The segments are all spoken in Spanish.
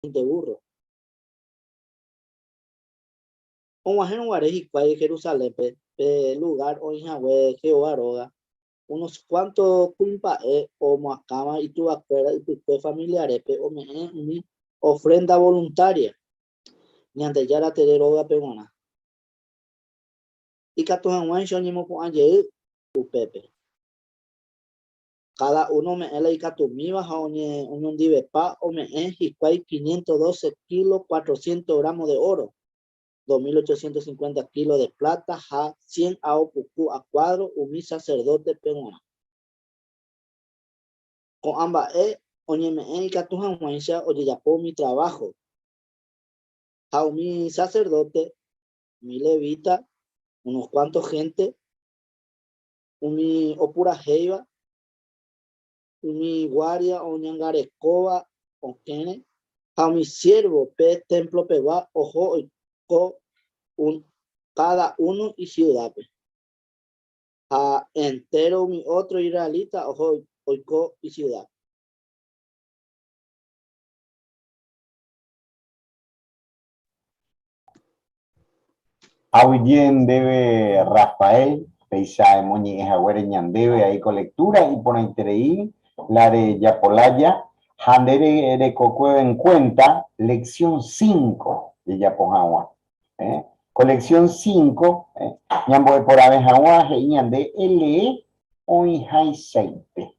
de burro. Oajen Guareji, Cuay, Jerusalén, lugar, Oinjahue, Jehová, unos cuantos culpa o Moacama y tu afuera y tu familiares, o me mi ofrenda voluntaria, ni ante ya la tereroga peona. Y Catuan Wancho ni mo anje upepe. Cada uno me ele y Catumi baja un dive pa o me y Cuay 512 kilos, 400 gramos de oro. 2.850 kilos de plata, 100 a opuku a cuadro, un sacerdote peruano. Con ambas oye me y catujan huencia, oye ya por mi trabajo. A mi sacerdote, mi levita, unos cuantos gente, mi opura jeiva, mi guardia, oñangarescoba, o kene, a mi siervo, pe templo pegua, ojo, cada uno y ciudad. A entero mi otro israelita, ojo, oiko y ciudad. Ahuyen debe Rafael, Peisa de Moñi Ejahuereñan debe ahí con lectura y por interei la de Yapolaya, Handere de Cocueo en cuenta, lección 5 de Yapojagua. Colección 5, Ñambo de por Abejagua, Jeñan de LE, Hoy Hay Seite.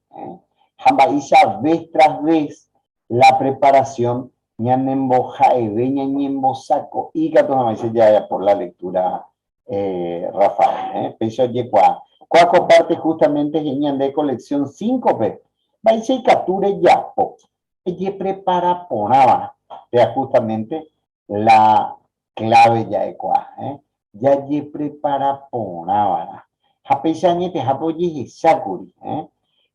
Jamba Isa vez tras vez la preparación ñanembo jaebe, ñañembo saco, y gato jamás ya por la lectura, Rafael, peso yecua. Cuaco parte justamente genial de colección 5, pe. Vais y capture ya, po. Ella prepara ponaba, vea justamente la clave ya ecua, ya ye prepara ponaba. Japeisañe te japoye sakuri,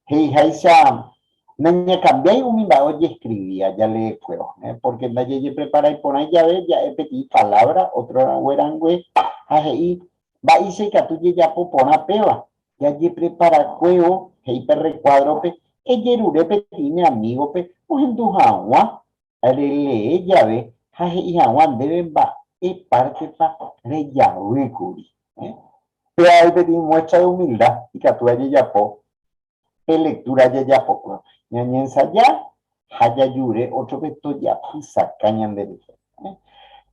Hei haisa. Naña cambié un mindado y escribía, ya le fueron, porque nadie ye prepara y pone ya ve, ya he pedido palabra, otro güerangüe, ahí va y se catuye ya popona peba, ya ye prepara juego, hei per recuadro pe, yerure pe tiene amigo pe, pues en tu jagua, le ya ve, y jaguan deben va, y parte pa, re ya curi, pero ahí pedí muestra de humildad, y catuye ya po, lectura ya poco. Ñañensa ya, haya yure, otro que esto ya pisa cañan de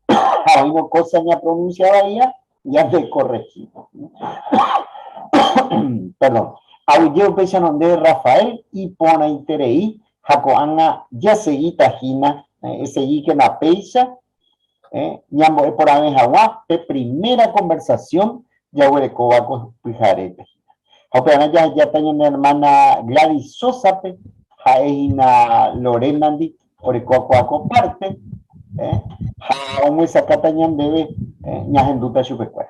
Hay una cosa ya pronunciaba ya de corregido. Perdón. Audio pesanon de Rafael y pona interei, jacoana ya seguí tajina, seguí que na peisa, ñambo por abejawa, de primera conversación, ya huele cobaco pijarete. Opera ya tengo una hermana Gladys Sosa, Jaina Lorena Andi, por el cuaco parte, aún esa catañan debe, ñajenduta chupecuera.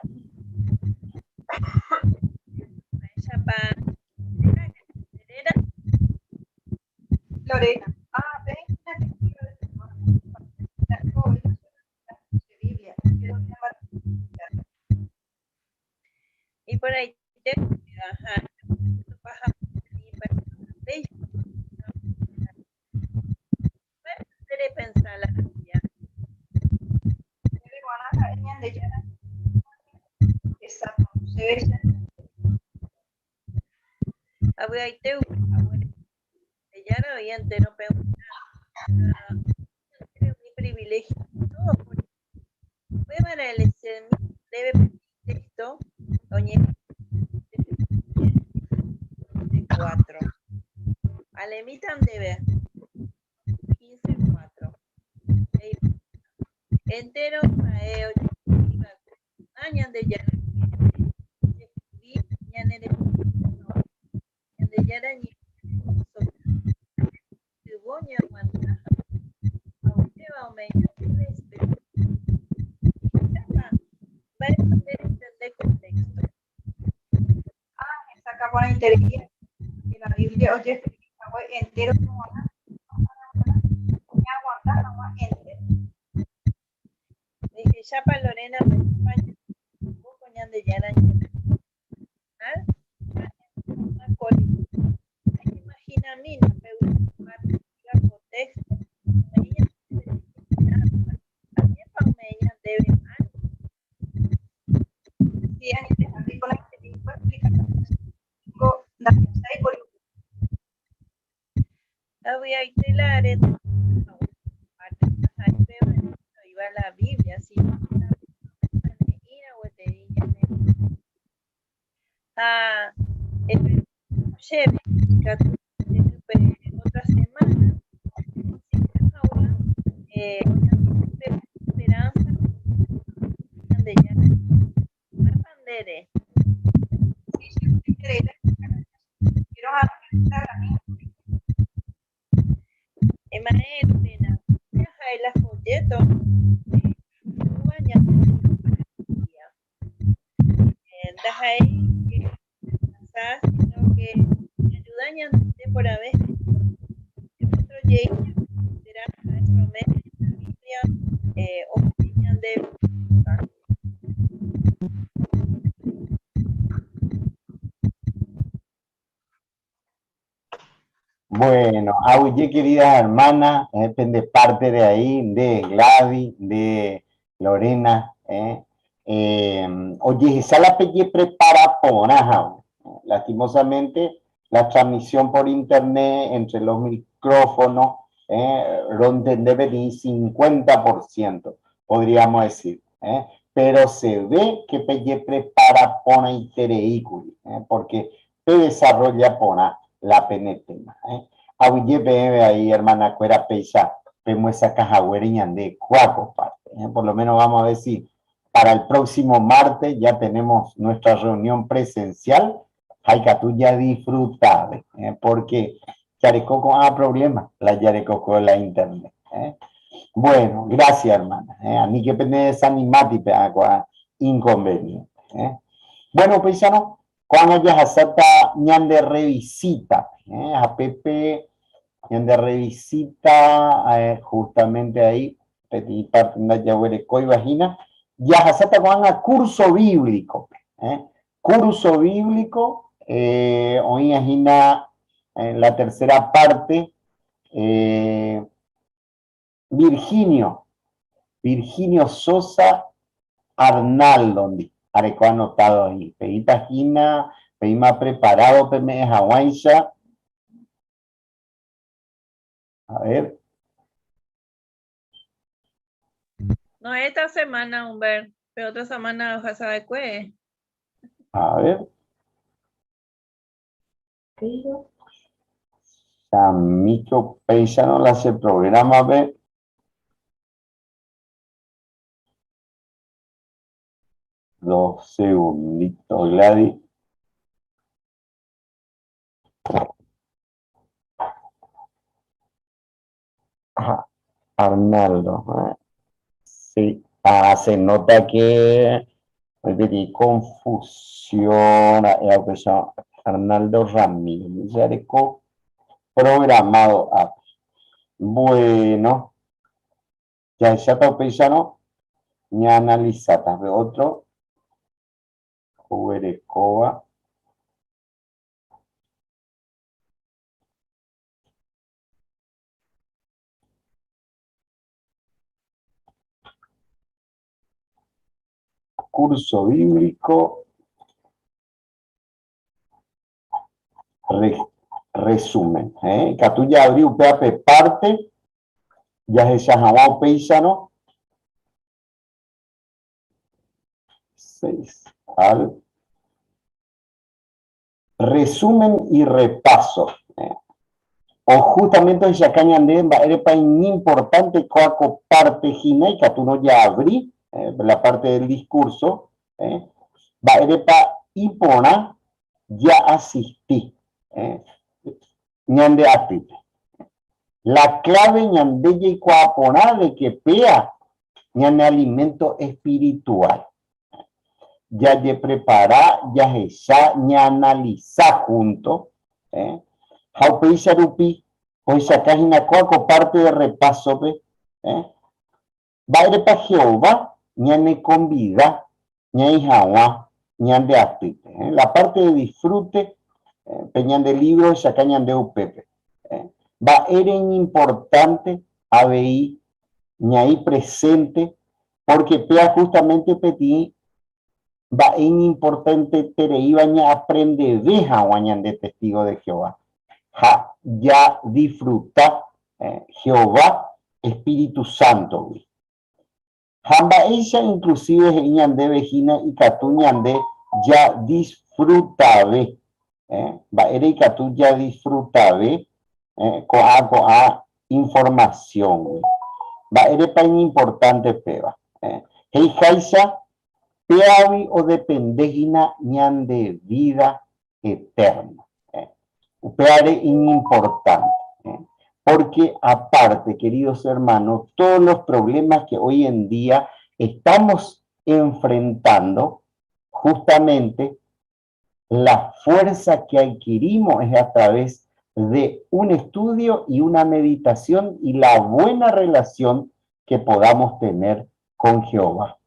Lorena. Y por ahí te ajá, pensar la vida. Ahí te ya no había entero mi privilegio todo fue para el debe texto oye 4 alemitan debe 15-4 entero años de ya de ya Saca por interés y la Biblia, oye, entero no aguantar agua entero. Dije, ya para Lorena, vos coñan de ya imagina a mí, no me gusta texto. días ni te con la explicación. Había ahí la areta. Iba la Biblia, sí. Otra semana, esperanza de ya bandere. Emael, hay la folleto. Dajai sino que me ayudan por haber otro será promedio Biblia opinión de Bueno, Auye, queridas hermanas, depende parte de ahí, de Gladys, de Lorena. Oye, esa la pelle prepara por lastimosamente, la transmisión por internet entre los micrófonos, donde debe de 50%, podríamos decir. Pero se ve que pelle prepara pona intereículi, porque se desarrolla pona la penetema. Aunque ve ahí, hermana, cuera pecha, vemos esa caja de cuatro partes. Por lo menos vamos a ver si para el próximo martes ya tenemos nuestra reunión presencial. Tú ya disfrutable, porque Yarecoco problema, la Yarecoco de la internet. Bueno, gracias, hermana. A mí que pende desanimati para inconveniente. Bueno, paisano, cuando ya hasata ñande revisita, a Pepe ñande revisita, justamente ahí, petit parte de Yahuereco y vagina, ya hasata cuando curso bíblico, curso bíblico, hoy imagina en la tercera parte, Virginio Sosa Arnaldo, areco anotado ahí. Pedita Gina, pedima preparado, peme Hawaiian. A ver. no esta semana, Humber, pero otra semana ojalá sabe qué. A ver. Samito Paisano la hace programa, a ver. Dos segunditos, Gladys. Ajá, Arnaldo. Sí, se nota que hay confusión. Arnaldo Ramírez, ya programado. Bueno, ya está pensando, ni analizata de otro. Uberecoa. Curso bíblico. Resumen. Catuya abrió PAP parte. Ya se llamaba Paisano. 6 al resumen y repaso. O justamente en Yacañandé, era importante coaco parte gina y que tú no ya abrí la parte del discurso. Va a impona ya asistí. Ñande ati. La clave ñande y coapona de que pea ñande alimento espiritual. Ya de preparar, ya ya ña analizar junto. Jaupe Sarupi, pues acá en la coaco parte de repaso, va a ir para Jehová, ñane convida, ña Jawa, ñan de actite. La parte de disfrute, peñan de libros, saca ñan de upepe. Va a ir importante, ABI, ña ahí presente, porque pea justamente petí, va en importante terei baña aprende veja guañan de testigo de Jehová. Ya disfruta Jehová Espíritu Santo. Hamba ella inclusive ñande vejina y catu ñande ya disfrutabe. Va ere y catu ya disfrutabe coa información. Va ere pain importante peba. Hei jaisa peavi o dependegina ñande vida eterna. Peare importante. Porque aparte, queridos hermanos, todos los problemas que hoy en día estamos enfrentando, justamente la fuerza que adquirimos es a través de un estudio y una meditación y la buena relación que podamos tener con Jehová.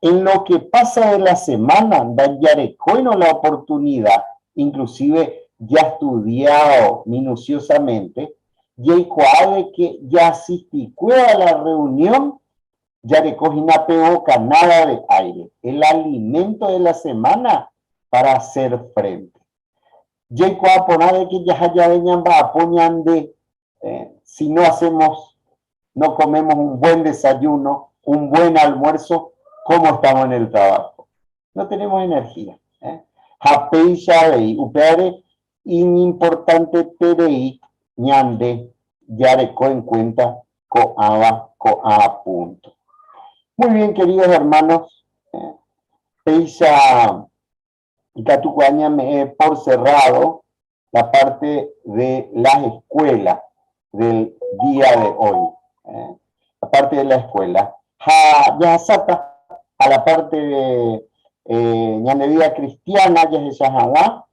En lo que pasa de la semana, dayarecoino la oportunidad, inclusive ya estudiado minuciosamente, y el cual que ya asistí a la reunión, ya recogí una peoca, nada de aire, el alimento de la semana para hacer frente. Y el cual poner que ya vengan va apoyan de, si no hacemos, no comemos un buen desayuno, un buen almuerzo, ¿cómo estamos en el trabajo? No tenemos energía. Hapeisha vei, upeare, importante terei, ñande, ya reco en cuenta, coa punto. Muy bien, queridos hermanos, Peisha y Catucuaña me he por cerrado la parte de las escuelas del día de hoy. La parte de la escuela. Ya sata a la parte de ñande vida cristiana, ya se llama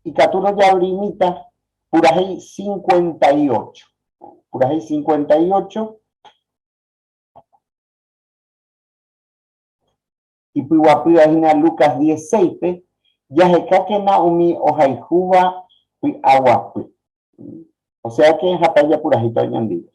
y Caturo ya brimita, Purajei 58. Purajei 58. Y Pihuapuyajina Lucas 16, ya se caquena umi ojaijuba aguapi. O sea que en Japaya Purajita ñandillo.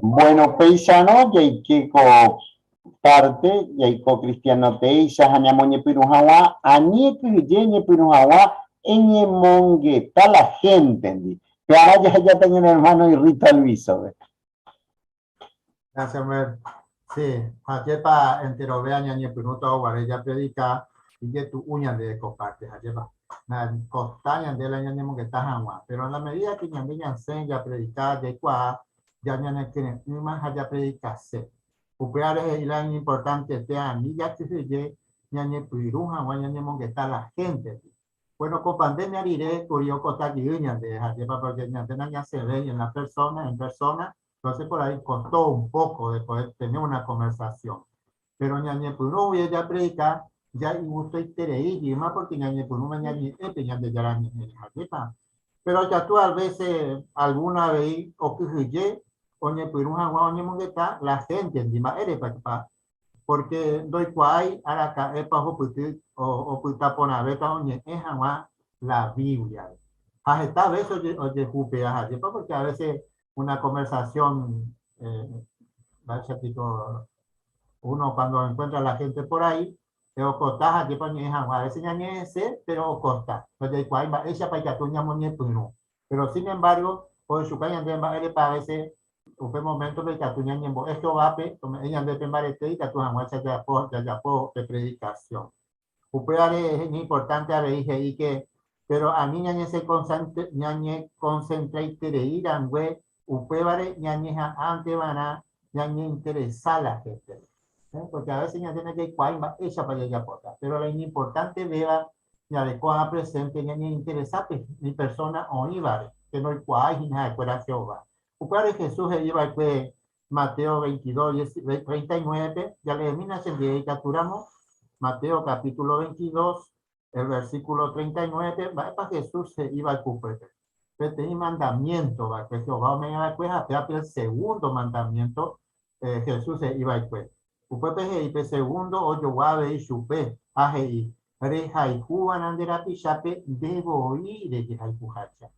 Bueno, paisano, yaikeko parte, yaiko cristiano teisha, hañamoñe pirujawa, añeque yeñe pirujawa, eñe mongueta la gente, que ahora ya tengo un hermano y Rita Alviso. Gracias, Mer. Sí, Hayepa enterovea ñañe piruto guarella predica y que tu uña de comparte, Hayepa. Na costaña de la ñañe mongueta jamás, pero en la medida que ñañe enseña a predicar, ya ñañe que ni más haya predicarse. Upear es el importante de mí, ya que se ye ñañe piruja, ñañe mongueta la gente. Bueno, con pandemia diré, curioso cosa que de Hayepa, porque ñañe se ve en la persona, en persona. Entonces por ahí costó un poco de poder tener una conversación. Pero ñañe punu ya predica, ya y gusto y tereí, y más porque ñañe punu ñañe ñañe ya la. Pero ya tú a veces, alguna vez, o que huye, oñe punu oñe mongueta, la gente encima eres para porque doy cuay, araca, epa, o puta pona, beta, oñe, es la Biblia. Hasta a veces oye, jupe, porque a veces una conversación, uno cuando encuentra a la gente por ahí, pero cortas a veces ñañese, pero corta. Entonces, ella para que tú pero sin embargo, por su caña de a veces, un momento de que tú ñañembo, esto va a ella de pembarete y que tú amuecha ya por de predicación. Es importante a ver y que, pero a mí ñañe se concentra y te irán, güey. Upebare ñañeja ante vana ñañe interesa la gente, porque a veces ya tiene que cuaimba ella para ella pota, pero lo importante vea ya de cuá presente ñañe interesa mi persona o ibare que no hay cuá y nada de fuera Jehová. Upebare Jesús iba que Mateo 22 39 ya le mina se le capturamos Mateo capítulo 22 el versículo 39 va para Jesús se iba a cupete. Este mandamiento, que Jehová me iba a cuejar, el segundo mandamiento, Jesús se iba a cuejar. Upepe segundo, o yo guave y chupe, aje reja y juan andera pichape, debo ir de que hay pujacha.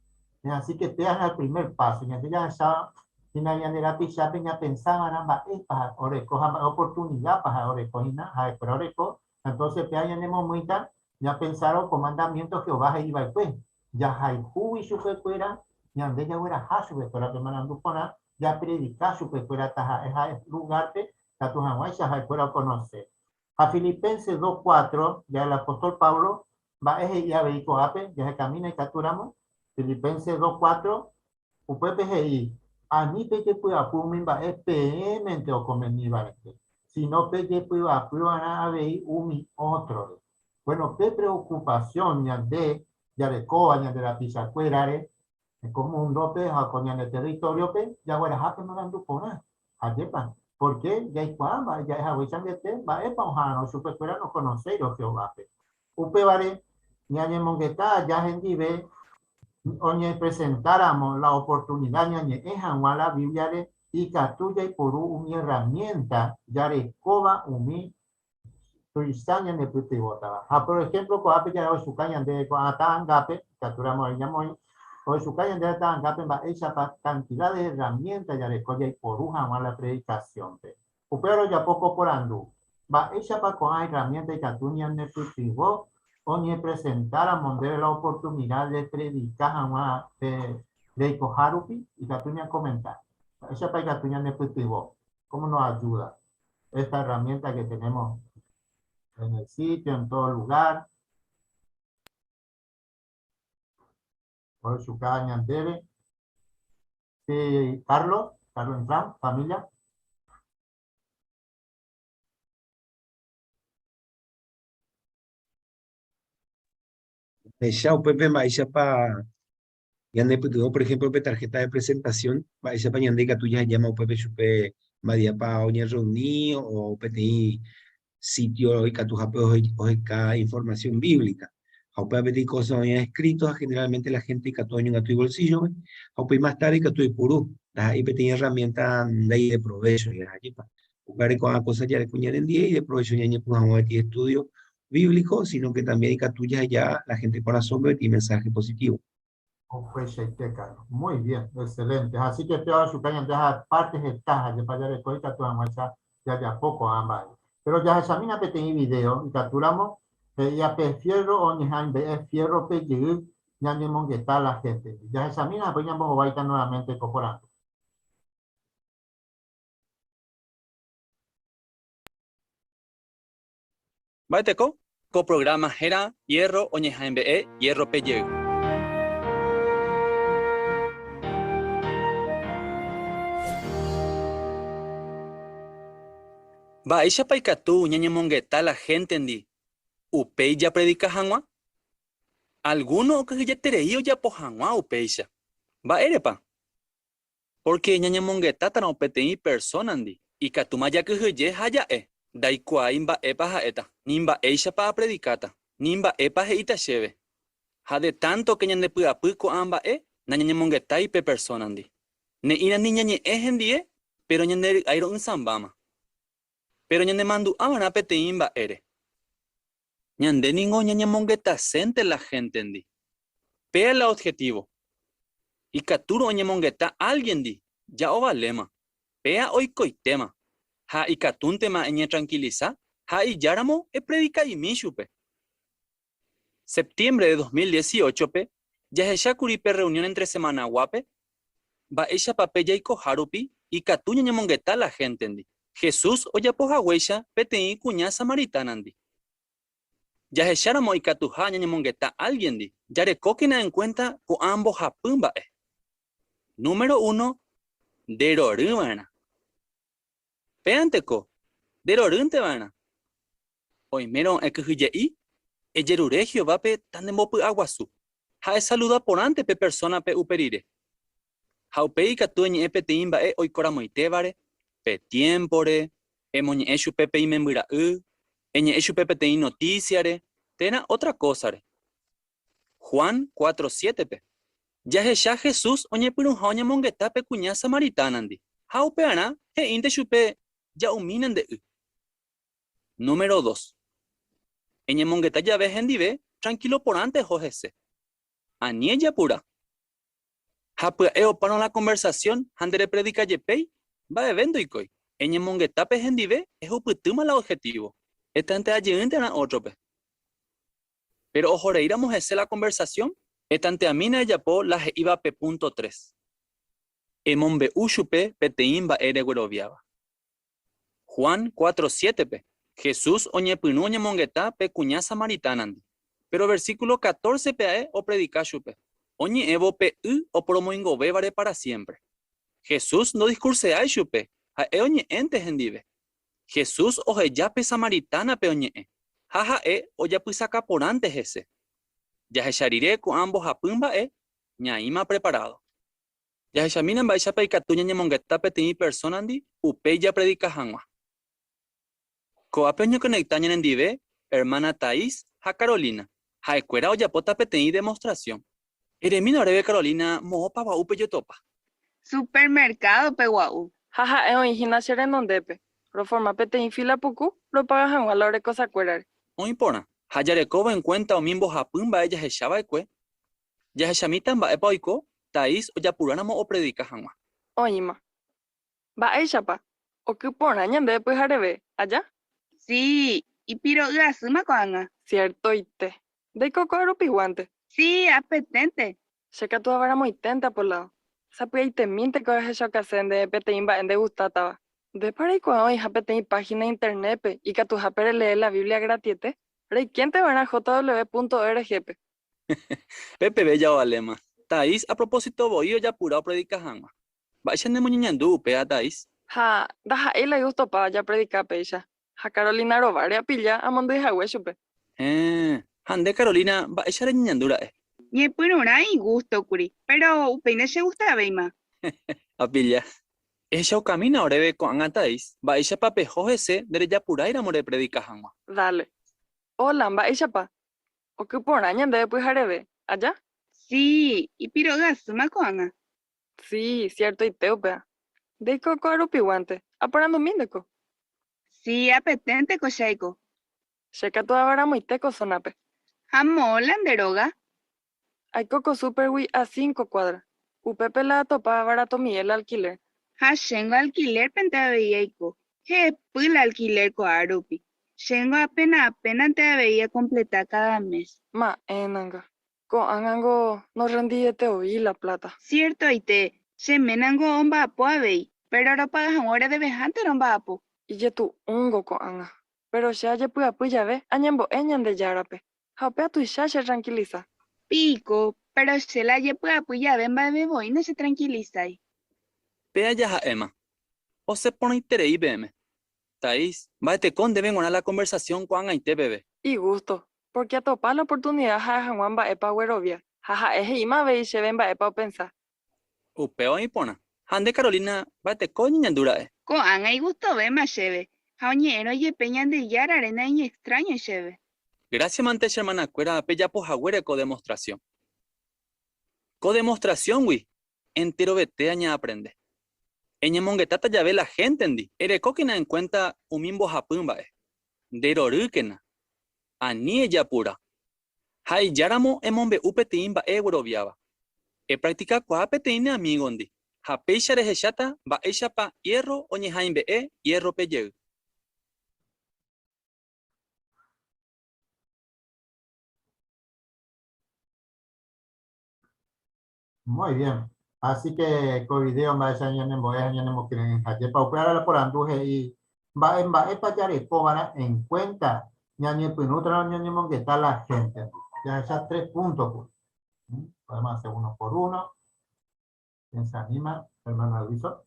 Así que te dan el primer paso, y ya estaba, y nadie andera pichape, ya pensaban, ambas, para oreco, oportunidad para oreco, y nada, pero oreco, entonces te hayan muy tal, ya pensaron con mandamiento Jehová se iba a cuejar. Ya hay jubi su pecuera, y ande ya fuera hasu pecuera que manando pona, ya predica su pecuera taja, es lugar que tu jamás ya hay fuera conocer. A Filipenses 2:4, ya el apóstol Pablo va a ya veico ape, ya se camina y capturamos. Filipenses 2:4, upepe y a mí peque pueda pumin va PM o convenir si no peque pueda a ver un otro. Bueno, qué preocupación ya de ya de coña de la pisacuerare, como un rope a coña de territorio pe, ya fuera hape no dan dupona, ayepa, porque ya hay cuamba, ya es aguichan de te, va epa ojano, supercuera no conoce lo Jehová pe. Upe vare, ñañe mongueta, ya gendive, oñe presentáramos la oportunidad, ñañe ejanwa la Biblia de, y catuya y por una herramienta, ya de coba umi, de por ejemplo, coape ya hoy su caña de coatangape, capturamos el ñamoy, hoy su caña de atangape va esa cantidad de herramientas ya de colla y poruja a la predicación. Pero ya poco por andu, va esa para con herramientas y catuña de cultivo, o ni presentar a montar la oportunidad de predicar a de cojarupi y catuña comentar. Esa para catuña de cultivo, ¿cómo nos ayuda esta herramienta que tenemos en el sitio, en todo lugar? Por su caña debe. Sí, Carlos Entran, familia. Ella o Pepe Maisha para Yande Putudo, por ejemplo, tarjeta de presentación, Maisha para Yande Catuya llama o Pepe Chupe Madia para Oña Reuni o PTI sitio y Catujape o información bíblica. Aupa Pepe cosas escritos, generalmente la gente Catuño en tu bolsillo, Aupa más tarde Catu y Purú, ahí pequeña herramienta de provecho, y allí para jugar con cosas ya de cuñar en día y de provecho ñañe pues vamos a ver estudio bíblico, sino que también hay tuya ya la gente con asombro y mensaje positivo. Muy bien, excelente. Así que te vas a suponer de partes de tajas de para de coita tu amuesa ya de a poco ambas. Pero ya examina que tengo video y capturamos ya pe fierro o ni han de fierro pe ya ni mongueta la gente. Ya examina pues ya vamos a nuevamente incorporando. Baiteko, coprograma Hera, Hierro, Oñejaembe, Hierro Pelle. Baisha paikatu, ñaña mongueta la gente endi. Upei ya predica hangua. Alguno que ya tereío ya po hangua upeisha. Va erepa. Porque ñaña mongueta tan opetei persona endi. Y katuma ya que haya Daikua imba epa jaeta. Nimba eisha pa predicata. Nimba epa heita cheve. Ha de tanto que ñande puapuco amba na ñaña mongueta y pe persona endi. Ne ina ni ñañe ehendie, pero ñande airo un sambama. Pero ñande mandu amana pete imba ere. Ñande ningo ñaña mongueta sente la gente endi. Pea el objetivo. Y katuro ñaña mongueta alguien di. Ya o valema. Pea hoy coitema. Ha y katuntema eñe tranquiliza. Ha y yaramo predica y mishupe. Septiembre de 2018 pe. Ya shakuripe reunión entre semana guape. Va ella papeya y cojarupi. Y katu ñaña mongueta la gente endi. Jesús oya poja hueya petei cuña samaritana andi. Ya echáramos y catuja ñaña mongueta alguien di. Ya recóquena en cuenta con ambos japumba. Número 1, derorumana. Peanteco, derorunte vana. Oimero ekujiyei, eyerure Jehová pe tanemopu aguasu. Ha saluda por ante pe persona pe uperire. Ha upei catueñe epeteimba oikoramoitevare. Pe tiempore, emoñe eshu pepe imembira eñe eshu pepe te noticiare, tena otra cosa re. Juan 4:7 pe. Ya Jesús oñe pirunja oñe mongueta pe cuña samaritana andi. Hau peana he inte chupe ya uminen de Número 2. Eñe mongueta ya ve hendive tranquilo por antes jojese. Aniella pura. Hapua para la conversación handere predica yepei. Va evento y coi. En mongueta pe hendive es uputuma la objetivo. Estante allí na otro pe. Pero ojo reiramos ese la conversación. Estante a mina ella po la iba pe punto 3. Emombe ushupe peteimba ere gueroviaba. Juan 4:7 pe. Jesús oñe pinu oñe mongueta pe cuña samaritana. Pero versículo 14 pe o predica chupe. Oñe evo pe o promoingo bevare para siempre. Jesús no discurse a chupe, a oñe ente hendive. Jesús oje ya pe samaritana pe oñe. Jaja o ya saca por antes ese. Ya echarire con ambos apumba ñaima preparado. Ya echamina en baisha pe catuña ñemongueta pe timi persona andi, upe ya predica hangua. Coapeño conectaña en dive, hermana Thais, ja Carolina. Ja escuera o ya pota pe timi demostración. Eremino rebe Carolina, moho pa upe yo topa. Supermercado peguau. Jaja, en gimnasia en donde pe. Reforma pete infila puku, lo pagas en valor de cosa cuerar. No importa. Hayarekoba en cuenta o mimbo japumba ella echaba ekwe. Ya echamitan ba epoiko, Thais o ya puránamo o predica hangua. Oima. Va ella pa. O que por año de pues harebe, allá. Sí, y piro suma coanga. Cierto ite. De coco aropiguante. Sí, apetente. Checa tu ahora muy tenta por lado. Sapia y te minte que es eso que hacen de pete imba en de gustata. De para y cuando hija pete y página internet pe y que tu japere lee la Biblia gratiete. Rey, ¿quién te van a jw.org? Pepe bella o alema. Thais a propósito voy ya pura o predica hangua. Vaya ne muñeñandu pe a Thais. Ja, daja él le gustó pa ya predicar pe ella. Ja Carolina robar a pilla a mondo de huesupe. Hande Carolina va a echar ñandura Ñe punura y gusto curi, pero upeine se gusta beima. A pilla. Ella o camina orebe con Thais. Va ella pape jojese de ya pura ira more predica hangua. Dale. Hola, va ella pa. O que por año de pues harebe, allá. Sí, y piro suma coanga. Sí, cierto y teupea. De coco aropiguante. Aparando mindeco. Sí, apetente cochaico. Checa tu ahora muy teco sonape. Jamolan deroga. Hay coco super a 5 cuadras. Upepe la topa barato Miguel alquiler. Hashengo alquiler penta veíaico. He pila alquiler co arupi. Shengo apenas te veía completar cada mes. Ma, enanga. Con angango no rendí te oí la plata. Cierto y te. Se menango omba apo avei. Pero ahora pagas ahora de vejante romba apo. Y ye tu ungo con anga. Pero ya ye puya puya ve. Añambo eñan de yarape. Haupea tu ya se tranquiliza. Pico. Pero se la ye puya puya ven va bebo y no se tranquiliza ahí. Pea ya Emma. O se pone interés BM. Thais, te con deben ganar la conversación con Aite bebé. Y gusto. Porque a topar la oportunidad ja Juan va epa huerovia. Jaja eje ima ve y se ven va epa pensar. Upeo y pona. Hande Carolina, te con ñandura. Ko anga y gusto ve más cheve. Jaoñero ye peñan de yar arena y extraño cheve. Gracias mante hermana cuera pella po jaguere co demostración. Co demostración, wi. Entero vete aña aprende. Eña mongetata ya ve la gente endi. Ere coquina en cuenta umimbo japumba. Derorukena. Ani ella pura. Hai yaramo emombe upetimba euroviaba. E práctica cuapeteine amigo endi. Hapeisha rehechata ba echa pa hierro oñejaimbe hierro peyeu. Muy bien. Así que con video más allá en voy a no quieren hacer para operar por anduje y va en para ya recobra en cuenta ñañe pinutra ñañe que está la gente. Ya esas 3 puntos pues. Podemos hacer uno por uno. ¿Quién se anima? Hermano Luiso.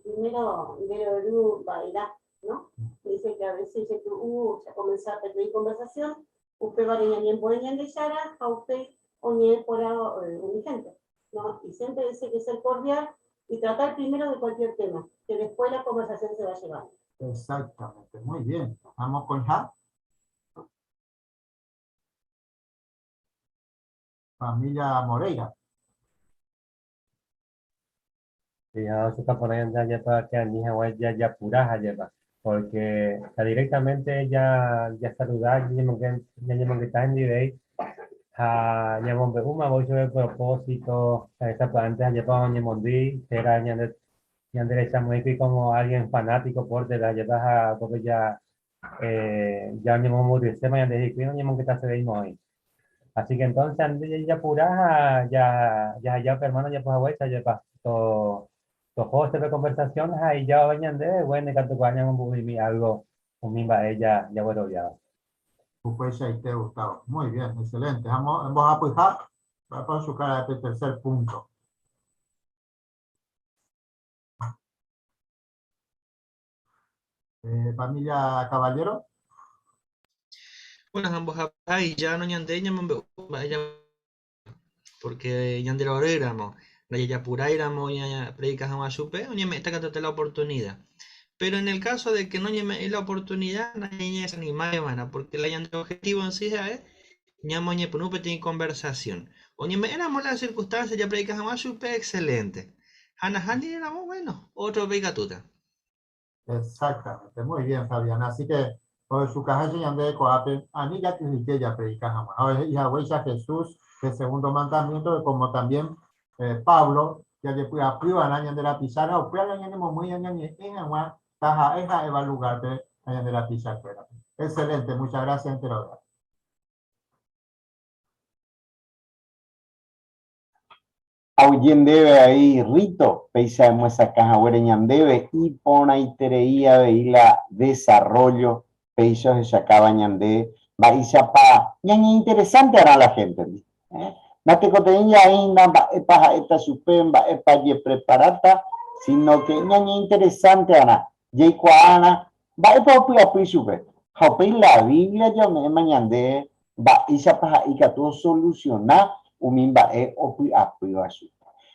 Primero, Beroru Baila, ¿no? Dice que a veces ya comenzó a pedir conversación, usted va a ñañe por ñañe yara, a usted oñe por un gente. ¿No? Y siempre dice que ser cordial y tratar primero de cualquier tema, que después la conversación se va llevando. Exactamente, muy bien. Vamos con Ja. Familia Moreira. Ya se está poniendo ya para que mi hija ya pura lleva, porque directamente ya saludar ya que está en nivel ya bombe uma voy sobre el propósito esa planta ya para donde mondi será ya derecha muy como alguien fanático por de la lleva a porque ya ni momo de tema ya de que no que está se ve hoy. Así que entonces ya pura ya hermano ya pues vuelta ya para to host de conversación ahí ya vayan de bueno que tu guaña un algo un mimba ella ya bueno ya. Pues ya te gustado. Muy bien, excelente. Vamos a apoyar para su cara de tercer punto. Familia Caballero. Bueno, ambos ahí ya no ñandeña porque ñandera oréramos, la ya puraíramos ya predicamos a supe, oye me está cantando la oportunidad. Pero en el caso de que no ñeme la oportunidad, no ñe es animada, porque la ñandera objetivo en sí es ñamo ñe punupe tiene conversación. Oye me éramos las circunstancias ya predicamos a supe, excelente. Ana Handy éramos bueno, otro pegatuta. Exactamente, muy bien, Fabián. Así que por su caja de coape, a mí ya tiene que ya predicamos. Ahora ya voy a Jesús, el segundo mandamiento, como también Pablo, ya después aprió a la de la pizarra, o pues la tenemos muy en agua, taja esa eva lugar de la de la pizarra. Excelente, muchas gracias, entero. Alguien debe ahí rito, peisa de muesa caja huereñan debe y pona y tereía veila desarrollo, peisa de sacaba ñande, va y pa ñaña interesante hará la gente, no te coteña ahí nada epa esta supemba epa ye preparata, sino que ñaña interesante hará, ye cuana, va epa pia prisupe, jaupe la Biblia ya me mañande, va y pa y que todo solucionar umimba opui apoyo asu.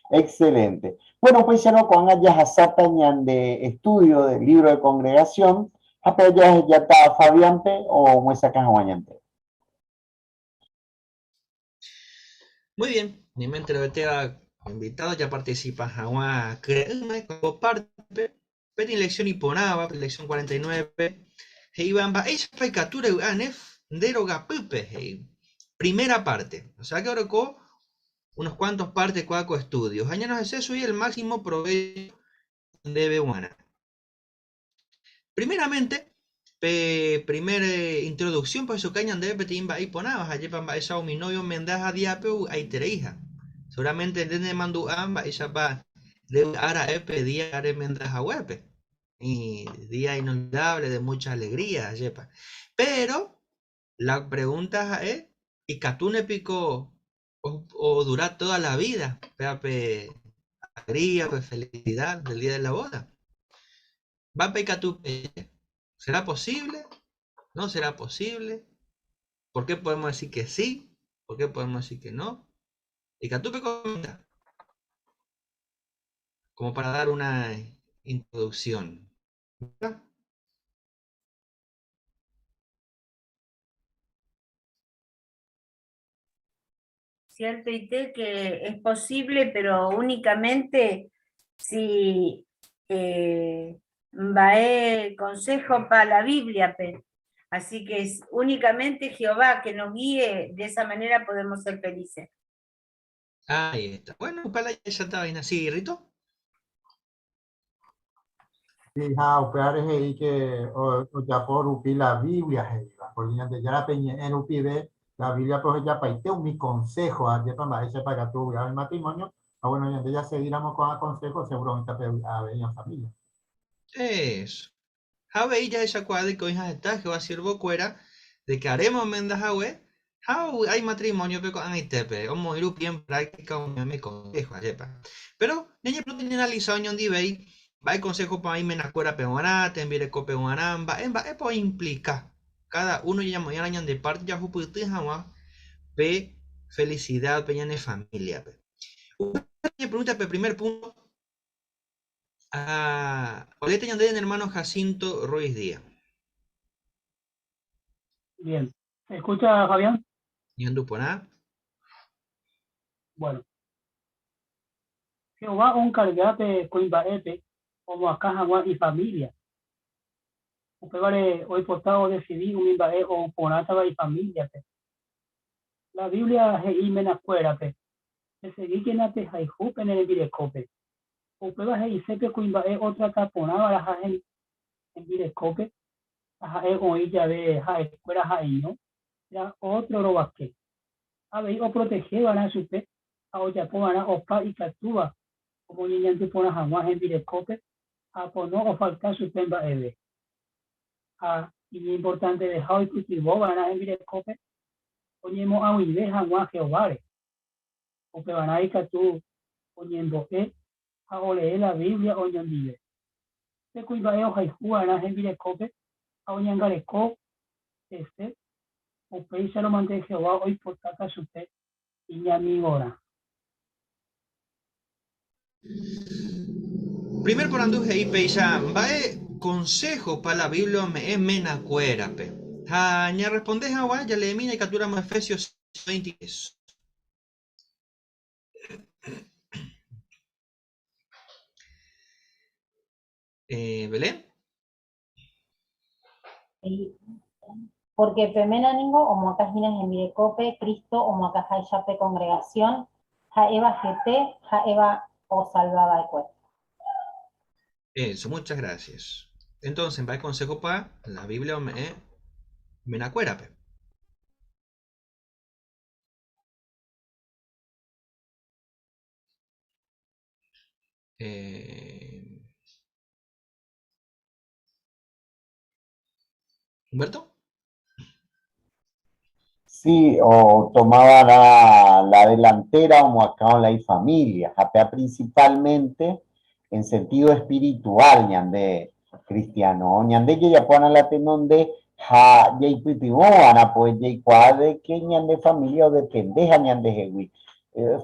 Excelente. Bueno, pues ya no con allá hasatañan de estudio del libro de congregación, apenas ya está Fabiante o muesa cajañante. Muy bien, ni me entrevete a invitados ya participa Jaguá Creeme como parte pero lección Iponaba, lección 49 Heiban ba esa fecatura anef deroga pupe primera parte, o sea que ahora unos cuantos partes cuaco estudios. Añanos es eso y el máximo provecho debe humana. Primeramente, primera introducción para su caña debe pedir ahí ponabas allí para esa mi novio mendaja diapeu ahí tereija. Seguramente desde mandu amba esa pa de ara epe día are mendaja huepe. Y día inolvidable de mucha alegría, yepa. Pero la pregunta es, ¿y catune pico o dura toda la vida? Peape alegría, pues felicidad del día de la boda. Va pe catu, ¿será posible? ¿No será posible? ¿Por qué podemos decir que sí? ¿Por qué podemos decir que no? Y catu pe comenta, como para dar una introducción. ¿Verdad? Cierto, Ité, que es posible, pero únicamente si va consejo para la Biblia. Así que es únicamente Jehová que nos guíe, de esa manera podemos ser felices. Ahí está. Bueno, para ya está vaina. Sí, Rito. Sí, operar es ahí que o ya por upi la Biblia heira, porque ya la peña en upi ve la Biblia pues ya paite mi consejo a ya para ese para tu el matrimonio, bueno ya seguiremos con el consejo seguramente a ver en familia. Eso. Jabe ya esa cuadra que hija está que va a ser bocuera de que haremos mendas jawe. Hay matrimonio pero con tepe, o ir upi en práctica o me consejo ayepa. Pero niña no tiene analizado en dibey. Va el consejo para irme en la cuera peonara, te enviaré cope guanamba, pues implica. Cada uno ya mañana de parte ya juputi jamás pe felicidad peña en familia. Una pregunta pe primer punto. Olete ñandé en hermano Jacinto Ruiz Díaz. Bien. ¿Se escucha, Fabián? ¿Ñandu por nada? Bueno. Jehová un cargate coimbaete como acá Jaguar y familia. Usted vale hoy portado decidir un imbae o ponata y familia. La Biblia es imena fuera, se seguí que nate haijupe en el birescope. Usted va a decir que coimbae otra caponaba la jajen en birescope. La jajen hoy ya ve jajen fuera jajen, ¿no? Era otro robasque. A ver, o proteger van a su pe, a olla van a opa y catúa. Como niña te pones jamás en birescope, a poner o faltar su pemba eve. Y es importante dejar y cultivar van a en birescope, ponemos a un de jamás Jehová. O que van a ir que tú poniendo a o leer la Biblia o ñandile. Se cuida ellos hay juganas en birescope, a un ñangareco, o que se lo mande Jehová hoy por taca su pe y ñamigora. Primer por anduje y peisa, vae consejo para la Biblia me es mena cuerape. Ña respondes a ya le mina y capturamos Efesios 23. ¿Belén? Porque pemena ningo o mocajinas en birecope, Cristo o mocaja yape congregación, ja eva gt, ja eva o salvaba el cuerpo. Eso, muchas gracias. Entonces, va el consejo para la Biblia me nacuerape. ¿Humberto? Sí, o tomaba la delantera o acá la familia, japea principalmente en sentido espiritual, ñande cristiano, ñande que ya ponen la tenonde ja ya ipitimoana, pues ya cuadre que ñande familia o de pendeja ñande jewi.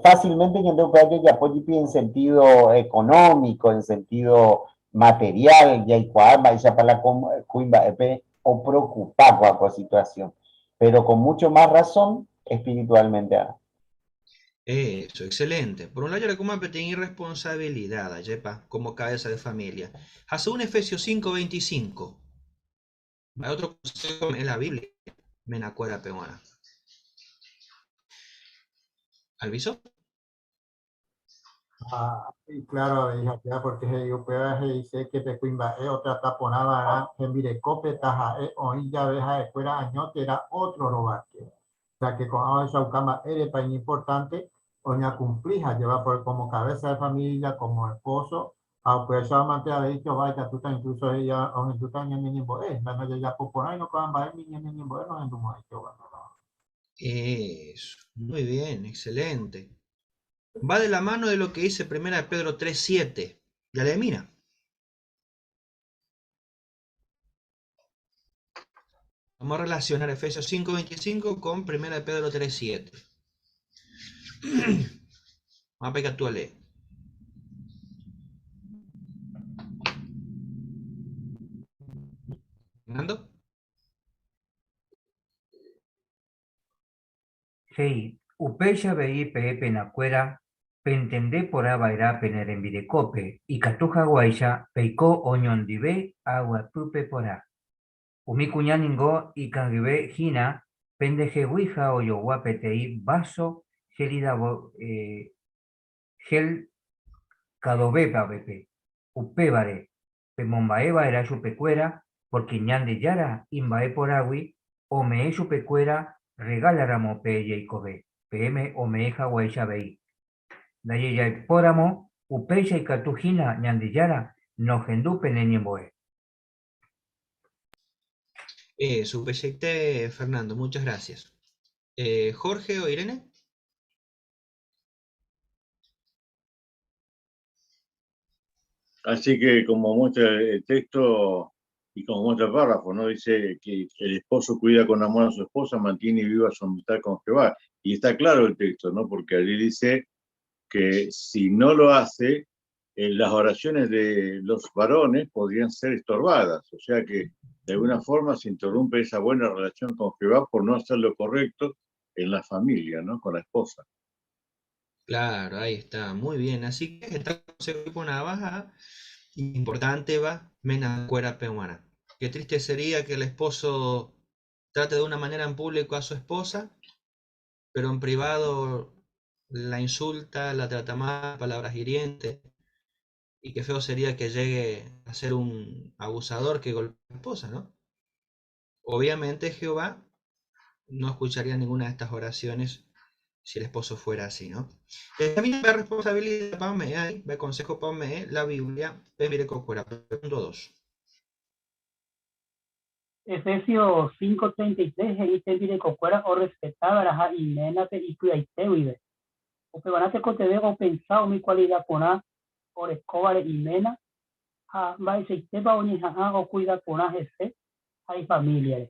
Fácilmente ñande que ya pues en sentido económico, en sentido material, ya cuadre, ya para la cuimba o preocupar con la situación, pero con mucho más razón espiritualmente. Eso, excelente. Por un lado, yo le como pequeña irresponsabilidad, yepa, como cabeza de familia. Hace un Efesios 5:25. Hay otro consejo en la Biblia. Menacuera peona. ¿Alviso? Y claro, hija, ya porque yo puedo decir que te cuimba otra taponaba en Virecope, taja, o ya deja de fuera año, que era otro robaque. O sea que con ahora esa cama era tan importante, o ya cumplija, lleva por como cabeza de familia, como esposo, pues esa amante ha dicho, vaya, tú estás incluso ella, aunque tú estás en el mínimo, no, ya por ahí no puedan va el mínimo, no en tu mujer, Eso, muy bien, excelente. Va de la mano de lo que dice 1 Pedro 3:7. Ya le mira. Vamos a relacionar Efesios 5:25 con 1 Pedro 3:7. Vamos a pegar tú a leer. ¿Fernando? Hey, upeya vei pepe nacuera, pentende por abaira pener en videcope, y catuja guaisha, peiko oñon dive, agua pupe pora. Umi cuñaningo y cangibe hina, pendeje guija o yo guapetei, vaso, gelida gel cadobepa bepe, upebare, pemombaeva era chupecuera, porque ñande yara, imbae por agui, o me e chupecuera, regalaramo pe y PM o me eja guaisha bei. Daye ya poramo, upeya y catujina ñandillara, no gendupe neñemboe. Su proyecto, Fernando, muchas gracias. Jorge o Irene. Así que como muestra el texto y como muestra el párrafo, ¿no? Dice que el esposo cuida con amor a su esposa, mantiene viva su amistad con Jehová. Y está claro el texto, ¿no? Porque allí dice que si no lo hace, las oraciones de los varones podrían ser estorbadas. O sea que de alguna forma se interrumpe esa buena relación con Jehová por no hacer lo correcto en la familia, ¿no? Con la esposa. Claro, ahí está, muy bien. Así que está consejo con una baja importante va mena cuera pehuana. Qué triste sería que el esposo trate de una manera en público a su esposa, pero en privado la insulta, la trata mal, palabras hirientes. Y qué feo sería que llegue a ser un abusador que golpea a la esposa, ¿no? Obviamente Jehová no escucharía ninguna de estas oraciones si el esposo fuera así, ¿no? También ve responsabilidad para mí, ve consejo para mí, la Biblia, mire cocuera, punto 2. Efesios 5:33, dice mire cocuera o respetaba la y menate y cuidaite vive. O que van a te cote o pensado mi cualidad pona o escoba y mena va a se va o ni o cuida pona ese hay familia.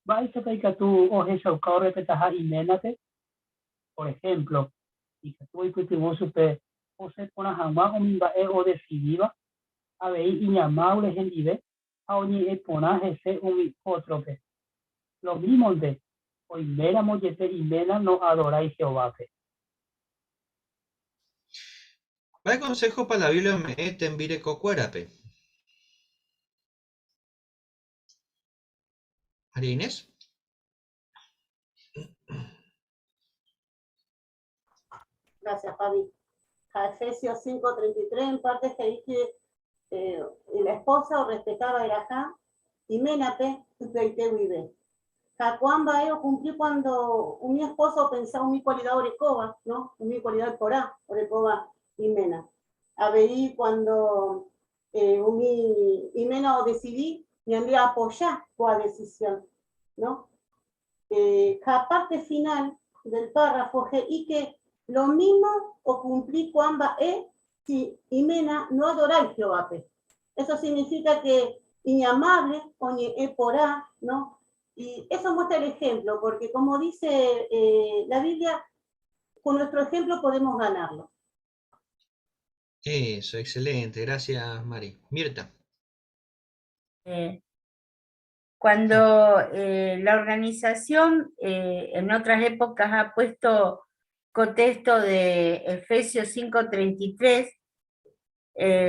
Va a se que tú o esa o respetaja y menate. Por ejemplo, y que tú y que supe o se pone jamás o mi o decidiva a ver y llamarles en vive a oñi e pona ese un otro que lo mismo de hoy mera mollete y mena no adoráis Jehová. Va el consejo para la Biblia me tembire cocuérape. María Inés. Gracias, Fabi. A Efesios 5:33, en parte que dice, la esposa o respetaba el acá, y ménate, y te vive. Cacuamba yo cumplí cuando mi esposo pensaba en mi cualidad orecoba, ¿no? En mi cualidad porá, orecoba y mena. A ver, cuando mi mena decidí, me andé a apoyar la decisión, ¿no? La parte final del párrafo, y que lo mismo o cumplí cuamba si imena no adoráis Jehová. Eso significa que inamable o porá, ¿no? Y eso muestra el ejemplo, porque como dice la Biblia, con nuestro ejemplo podemos ganarlo. Eso, excelente. Gracias, Mari. Mirta. Cuando la organización en otras épocas ha puesto contexto de Efesios 5:33,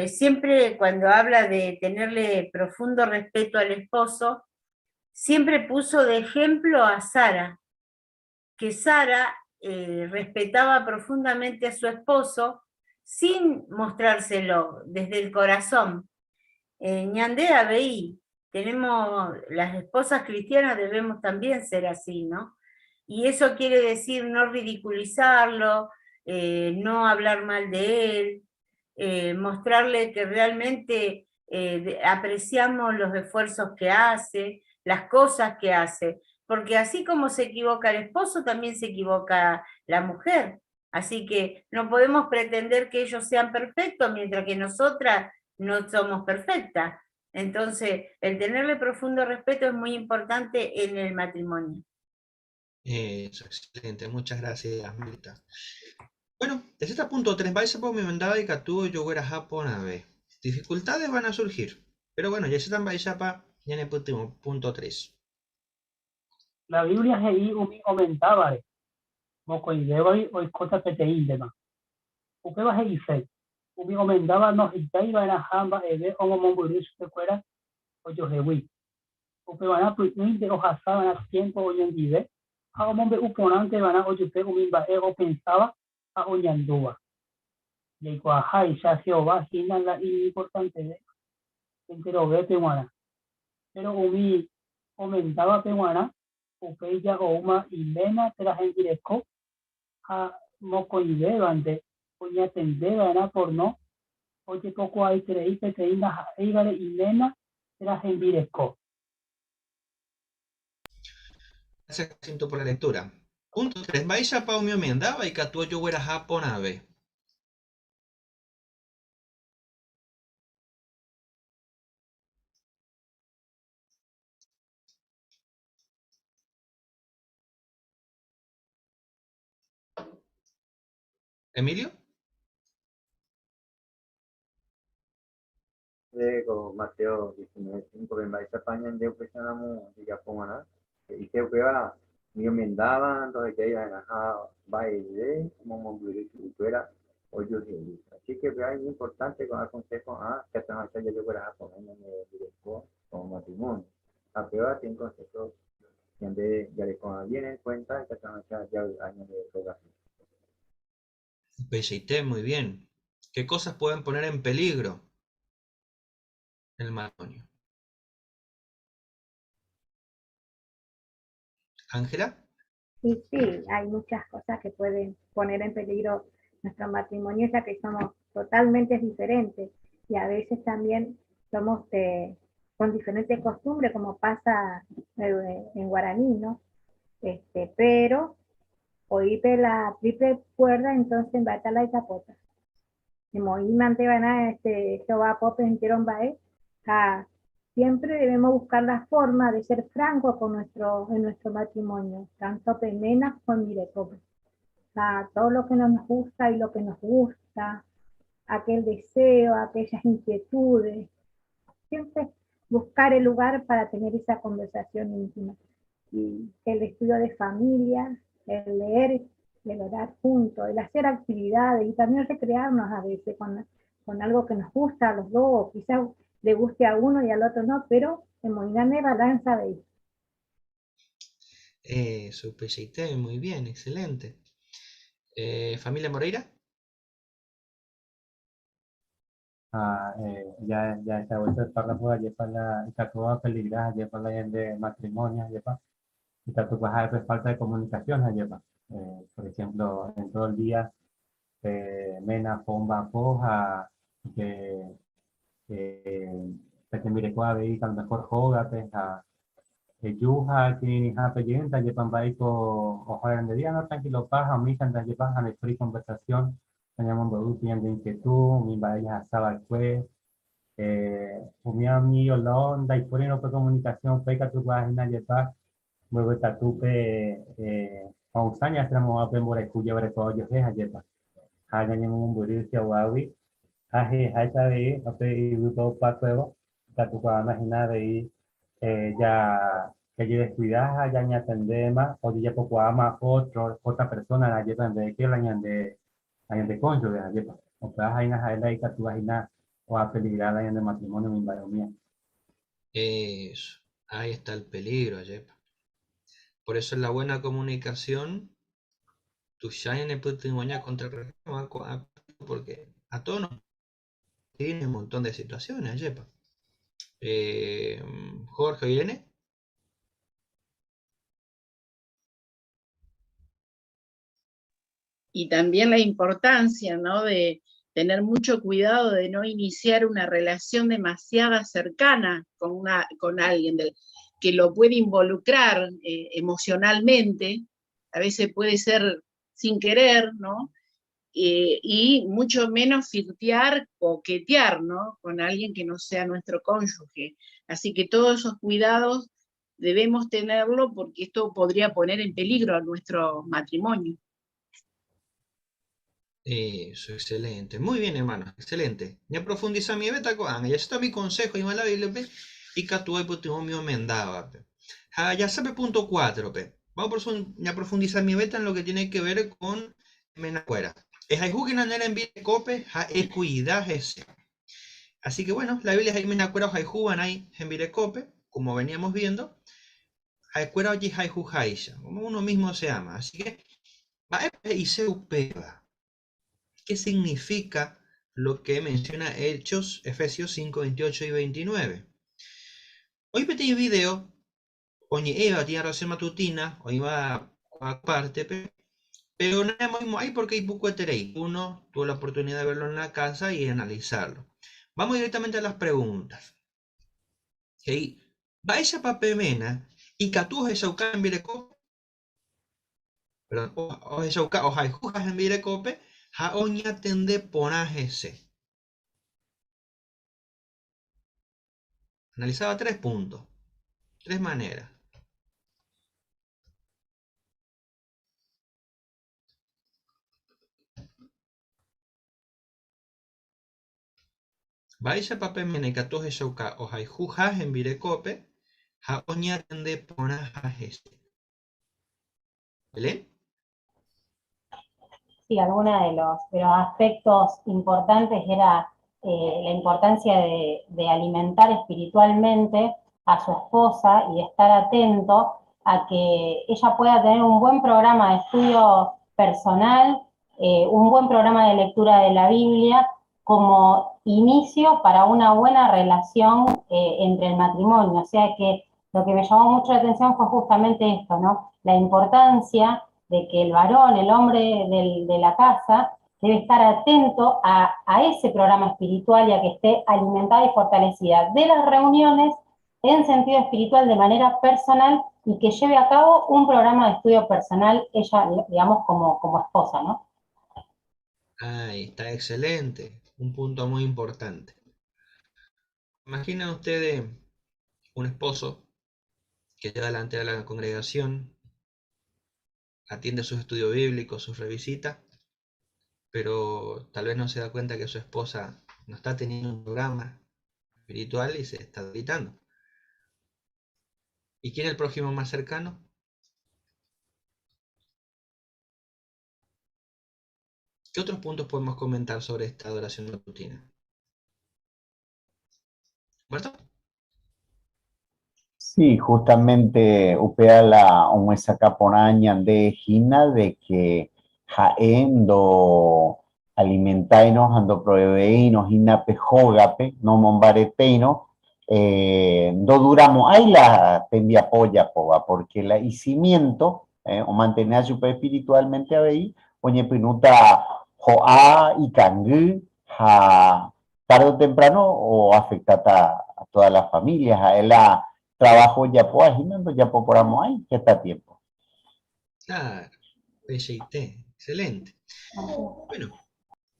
siempre cuando habla de tenerle profundo respeto al esposo, siempre puso de ejemplo a Sara, que Sara respetaba profundamente a su esposo, sin mostrárselo, desde el corazón. Ñandea veí, tenemos, las esposas cristianas debemos también ser así, ¿no? Y eso quiere decir no ridiculizarlo, no hablar mal de él, mostrarle que realmente apreciamos los esfuerzos que hace, las cosas que hace, porque así como se equivoca el esposo, también se equivoca la mujer. Así que no podemos pretender que ellos sean perfectos, mientras que nosotras no somos perfectas. Entonces, el tenerle profundo respeto es muy importante en el matrimonio. Eso, excelente. Muchas gracias, Milita. Bueno, desde este punto 3 vais a mi mandaba y catuo yo era Japón a ver. Dificultades van a surgir. Pero bueno, ya se están vais a ya en el punto 3. La Biblia es un comentaba, moco y deba hoy cosas que te indema. Uke vas a dice, un comentaba no y ya iba a jamba de como monburis que fuera o yo hewi. Uke van a pues ni de hoja sábana tiempo hoy en día. A mombe uponante van a oye que un o pensaba a oñandúa. Y cuaja y ya se va a la importante de entero vete guana. Pero umi comentaba peguana, upeya o uma ilena tras en directo a moco y levante, oña tendeba por no, oye poco hay creí que te inda a ilena tras en directo. Gracias, Jacinto, por la lectura. Punto 3. Vais a mi mandaba y catuo yo era Japón a ver. ¿Emilio? Con Mateo 19:5, ven vais a España en Dios presionamos y ya pongan y creo que va mi enmendaba entonces que ella enajaba baile como muy fuera o yo así que es importante con el consejo que están haciendo yo fuera japonés en el directo como matrimonio a peor tiene consejos donde ya le pongan bien en cuenta que están haciendo ya el año de rogación. PCT, muy bien. ¿Qué cosas pueden poner en peligro el matrimonio? ¿Ángela? Sí, sí, hay muchas cosas que pueden poner en peligro nuestro matrimonio, ya que somos totalmente diferentes y a veces también somos con diferentes costumbres, como pasa en guaraní, ¿no? Pero oípe la triple cuerda, entonces va a estar la zapota. Como imante van a esto va a popes en bae, siempre debemos buscar la forma de ser francos en nuestro matrimonio, tanto pemenas como mirecope. Todo lo que no nos gusta y lo que nos gusta, aquel deseo, aquellas inquietudes, siempre buscar el lugar para tener esa conversación íntima. Y el estudio de familia, el leer, el orar juntos, el hacer actividades y también recrearnos a veces con algo que nos gusta a los dos, quizás le guste a uno y al otro no, pero en Moinane balanza de ahí. Su PCT, muy bien, excelente. ¿Familia Moreira? Ya está vuelto el párrafo ayer para la estatua peligrosa ayer para la de matrimonio ayer para y tanto pues hay falta de comunicación ayer por ejemplo en todo el día mena pomba poja que que mire cuál ve y a lo mejor joga pues a yuja que ha peyenta ayer para ir con ojalá de día no tranquilo paja mi canta ayer para en free conversación teníamos dos días de inquietud mi vaya sábado pues mi olón da por no comunicación peca tu página lleva luego está tu pe pausanya estamos a pemora cuya verco yo es ayepa hanya un burisia wawi haje haita de ape grupo paco está tu página de ya que yo descuidas ya ni atendema o ya poco ama otra persona la lleva en vez que la de concho de ayepa o sea hay una haila y tu página o a peligrar en el matrimonio mi mía. Eso. Ahí está el peligro, Ayepa. Por eso la buena comunicación, tu shine puede contra el reclamo, porque A todos nos tiene un montón de situaciones, yepa. Jorge, ¿viene? Y también la importancia, ¿no?, de tener mucho cuidado de no iniciar una relación demasiado cercana con alguien que lo puede involucrar emocionalmente, a veces puede ser sin querer, ¿no? Y mucho menos flirtear, coquetear, ¿no?, con alguien que no sea nuestro cónyuge. Así que todos esos cuidados debemos tenerlo porque esto podría poner en peligro nuestro matrimonio. Eso, excelente. Muy bien, hermano, excelente. Ya profundiza mi beta coan. Ya está mi consejo y la Biblia, pe. Y que tú mi mendaba, pe. Ya sabe punto 4, pe. Vamos a profundizar mi beta en lo que tiene que ver con menacuera. Es ahí que no en cope, cuidar ese. Así que bueno, la Biblia es ahí menacuera, hay jugan ahí en cope, como veníamos viendo. Hay cuera oye hay jujaisha, como uno mismo se llama. Así que va y se upeba. ¿Qué significa lo que menciona Hechos, Efesios 5, 28 y 29? Hoy pedí video, oye, Eva tiene relación matutina, hoy va a parte, pero nada mismo ahí porque hay poco de uno tuvo la oportunidad de verlo en la casa y analizarlo. Vamos directamente a las preguntas. ¿Okay? ¿Va esa papemena y catúa esa uca en virecope? Perdón, o esa uca, o hay jujas en virecope, ha oña tende ponajese. Analizaba 3 puntos, 3 maneras. Baisha pape menekatos de shauka o hay jujas en virecope, ha oña tende ponajas. ¿Belén? Sí, algunos de los aspectos importantes era la importancia de alimentar espiritualmente a su esposa y estar atento a que ella pueda tener un buen programa de estudio personal, un buen programa de lectura de la Biblia como inicio para una buena relación entre el matrimonio. O sea que lo que me llamó mucho la atención fue justamente esto, ¿no? La importancia de que el varón, el hombre de la casa, debe estar atento a ese programa espiritual y a que esté alimentada y fortalecida de las reuniones en sentido espiritual de manera personal y que lleve a cabo un programa de estudio personal, ella, digamos, como esposa, ¿no? Ahí está, excelente. Un punto muy importante. Imaginen ustedes un esposo que lleva delante de la congregación, atiende sus estudios bíblicos, sus revisitas, pero tal vez no se da cuenta que su esposa no está teniendo un programa espiritual y se está debilitando. ¿Y quién es el prójimo más cercano? ¿Qué otros puntos podemos comentar sobre esta adoración matutina? ¿Muerto? Sí, justamente upea la umuesa caponaña de Gina de que jaendo alimentaino, ando proveíno, Gina pejogape, no mombareteino, no duramos ahí la pendia polla poba, porque la hicimiento, o mantener super espiritualmente a veí, oñe pinuta joa y cangü, ja, tarde o temprano, o afecta a todas las familias, a la trabajo ya pues ya por ahí, que está a tiempo. Claro, PJT, excelente. Bueno,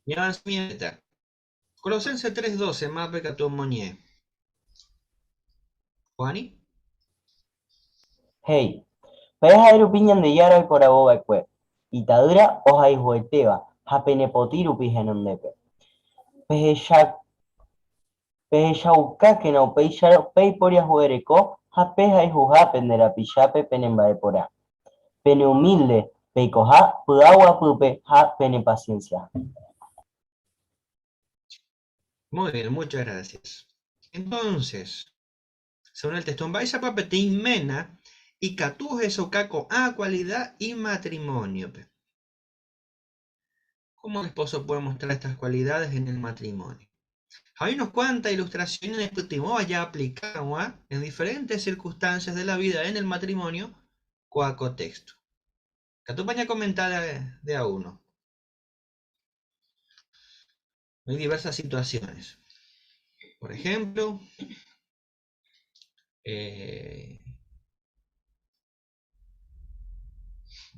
mi avancamiento. Colosenses 3:12, más pecató moñé. ¿Juani? Hey, peja opinión de yara por aboga cue. Itadura o hay jueteva, hapenepotiru pigenon nepe. Peja uka que no peja pei poria juereco, hapeja y juja pendera pichape penembae pora. Pene humilde, peicoja, pudagua pupe, ha pene paciencia. Muy bien, muchas gracias. Entonces, según el texto, vais a papetín mena y catuje socaco a cualidad y matrimonio. ¿Cómo el esposo puede mostrar estas cualidades en el matrimonio? Hay unas cuantas ilustraciones que tenemos ya aplicadas en diferentes circunstancias de la vida en el matrimonio con contexto. Que tú vayas a comentar de a uno. Hay diversas situaciones. Por ejemplo,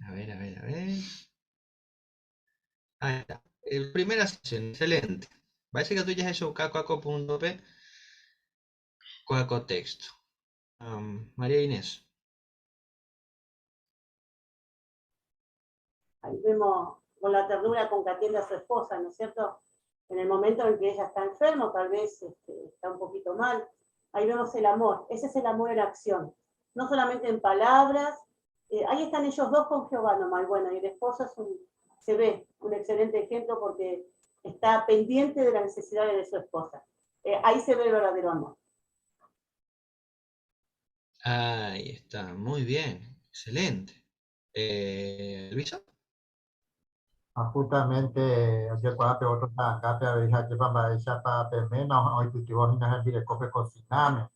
a ver. Ahí está. Primera sesión, excelente. Parece que tú ya has hecho caco.p con contexto. María Inés. Ahí vemos con la ternura con que atiende a su esposa, ¿no es cierto? En el momento en que ella está enferma, tal vez está un poquito mal. Ahí vemos el amor. Ese es el amor en acción. No solamente en palabras. Ahí están ellos dos con Jehová nomás. Bueno, y el esposo se ve un excelente ejemplo porque está pendiente de las necesidades de su esposa. Ahí se ve el verdadero amor. Ahí está, muy bien, excelente. ¿Luisa? Justamente, yo puedo hacer otro tanga, pero dije que vamos a echar para menos, hoy tu voz no es el cope cociname.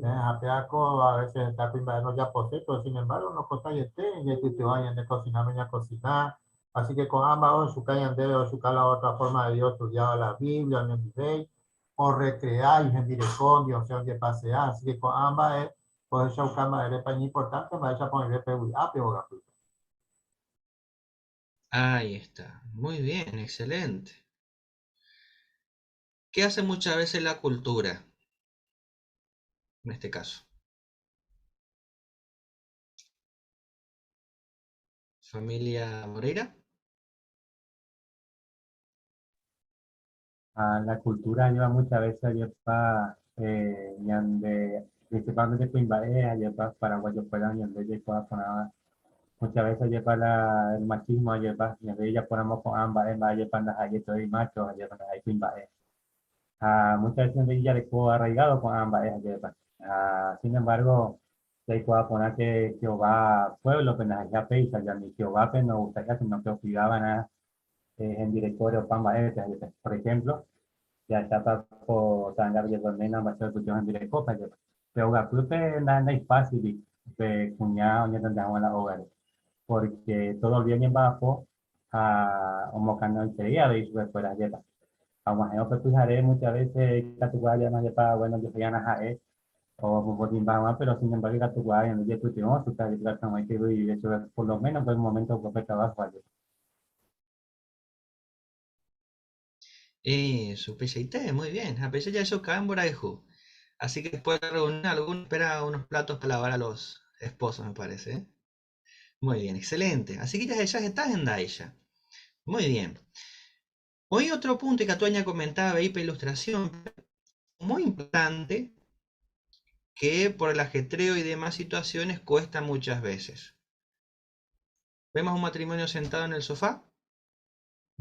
A veces está primero ya posee, pero sin embargo, no cosa y tu vayan de cocinarme ya cocinar. Así que con ambas, o su calle o su la otra forma de Dios, estudiaba la Biblia, en el rey, o recrear y en dirección, o sea, que pasear. Así que con ambas, pues esa cama de paño importante, me esa poner peor. Ahí está, muy bien, excelente. ¿Qué hace muchas veces la cultura? En este caso. Familia Moreira. La cultura lleva muchas veces lleva principalmente Pimbaea, lleva paraguayo fuera y en vez de poner muchas veces lleva el machismo, lleva y en vez de ya ponemos con ambas lleva las galletas y machos, lleva las Pimbaea. Muchas veces en vez de ya le puedo arraigado con ambas lleva. Sin embargo, ya puedo poner que Jehová pueblo, pero ya pesa, ya ni Jehová pero no gustaría sino que cuidaban en directorio Pamba, por ejemplo. Ya está por tanggal ya dormina baca tujuan dire ko pa jeba pero gapupe nada es fácil de cuñado ya tendrá la hogar porque todo bien en bajo a como canal sería de su fuera jeba aunque yo pues haré muchas veces catuaya más para bueno yo ya na o por bajo pero sin embargo catuaya no ya tu tengo su tal la como que y eso por lo menos por el momento pues trabajo allí. Eso, peseité, muy bien. A pesar ya eso cae en Boraijú. Así que después de la reunión, alguno espera unos platos para lavar a los esposos, me parece. ¿Eh? Muy bien, excelente. Así que ya estás en Daisha. Muy bien. Hoy otro punto que Atuaña comentaba ahí para ilustración, muy importante, que por el ajetreo y demás situaciones cuesta muchas veces. Vemos un matrimonio sentado en el sofá.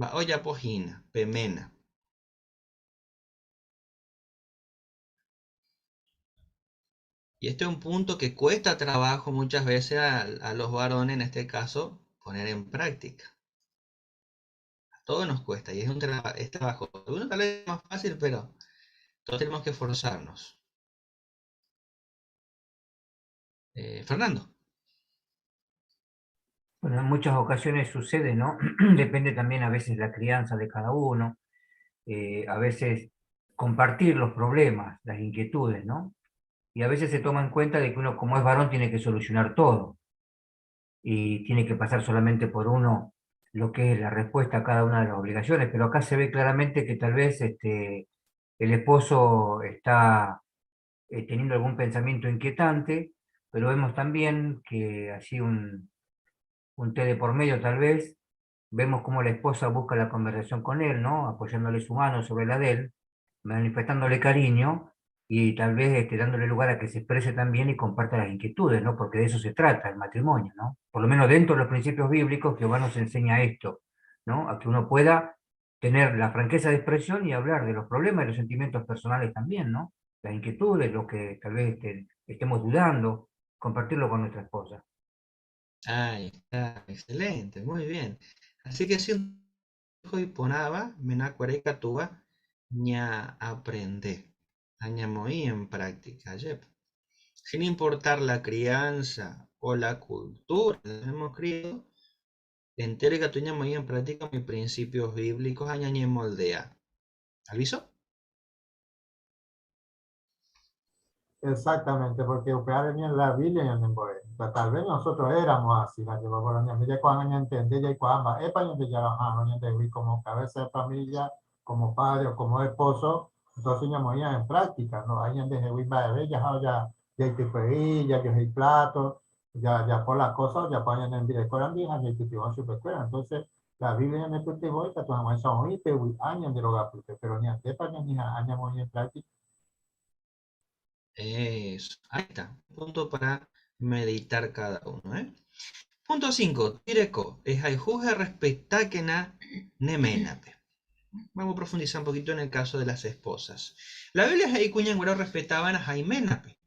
Va, olla pojina, pemena. Y este es un punto que cuesta trabajo muchas veces a los varones, en este caso, poner en práctica. A todos nos cuesta y es es trabajo. Uno tal vez es más fácil, pero todos tenemos que esforzarnos. Fernando. Bueno, en muchas ocasiones sucede, ¿no? Depende también a veces la crianza de cada uno, a veces compartir los problemas, las inquietudes, ¿no? Y a veces se toma en cuenta de que uno como es varón tiene que solucionar todo y tiene que pasar solamente por uno lo que es la respuesta a cada una de las obligaciones, pero acá se ve claramente que tal vez el esposo está teniendo algún pensamiento inquietante, pero vemos también que así un té de por medio tal vez, vemos cómo la esposa busca la conversación con él, ¿no? Apoyándole su mano sobre la de él, manifestándole cariño y tal vez dándole lugar a que se exprese también y comparta las inquietudes, ¿no? Porque de eso se trata el matrimonio, ¿no? Por lo menos dentro de los principios bíblicos, Jehová nos enseña esto, ¿no? A que uno pueda tener la franqueza de expresión y hablar de los problemas y los sentimientos personales también, ¿no? Las inquietudes, lo que tal vez estemos dudando, compartirlo con nuestra esposa. Ahí está, excelente, muy bien. Así que sí, y ponaba, mena cuareca tuba, ña aprende, aña moí en práctica, yep. Sin importar la crianza o la cultura que hemos criado, entero que tuña moí en práctica mis principios bíblicos, aña ñe moldea. ¿Aviso? Exactamente, porque ustedes en la Biblia y en el Boe. Tal vez nosotros éramos así, la llevamos por la mía, cuando entendí ya cuando es para ya la como cabeza de familia, como padre o como esposo, entonces ya moría en práctica, no hay en de va de ya te pedí, ya que hay plato, ya por las cosas, ya ponen en directo la vieja, ya que te van a superar. Entonces, la Biblia en el que te voy, que tú jamás son oíste, años de lo que pero ni antes para ni años morir en práctica. Eso, ahí está. Punto para meditar cada uno, ¿eh? Punto 5. Tireko. Es hay juzga respecta que na nemenape. Vamos a profundizar un poquito en el caso de las esposas. La Biblia es ahí cuñangüero respetaban a Jaimenape.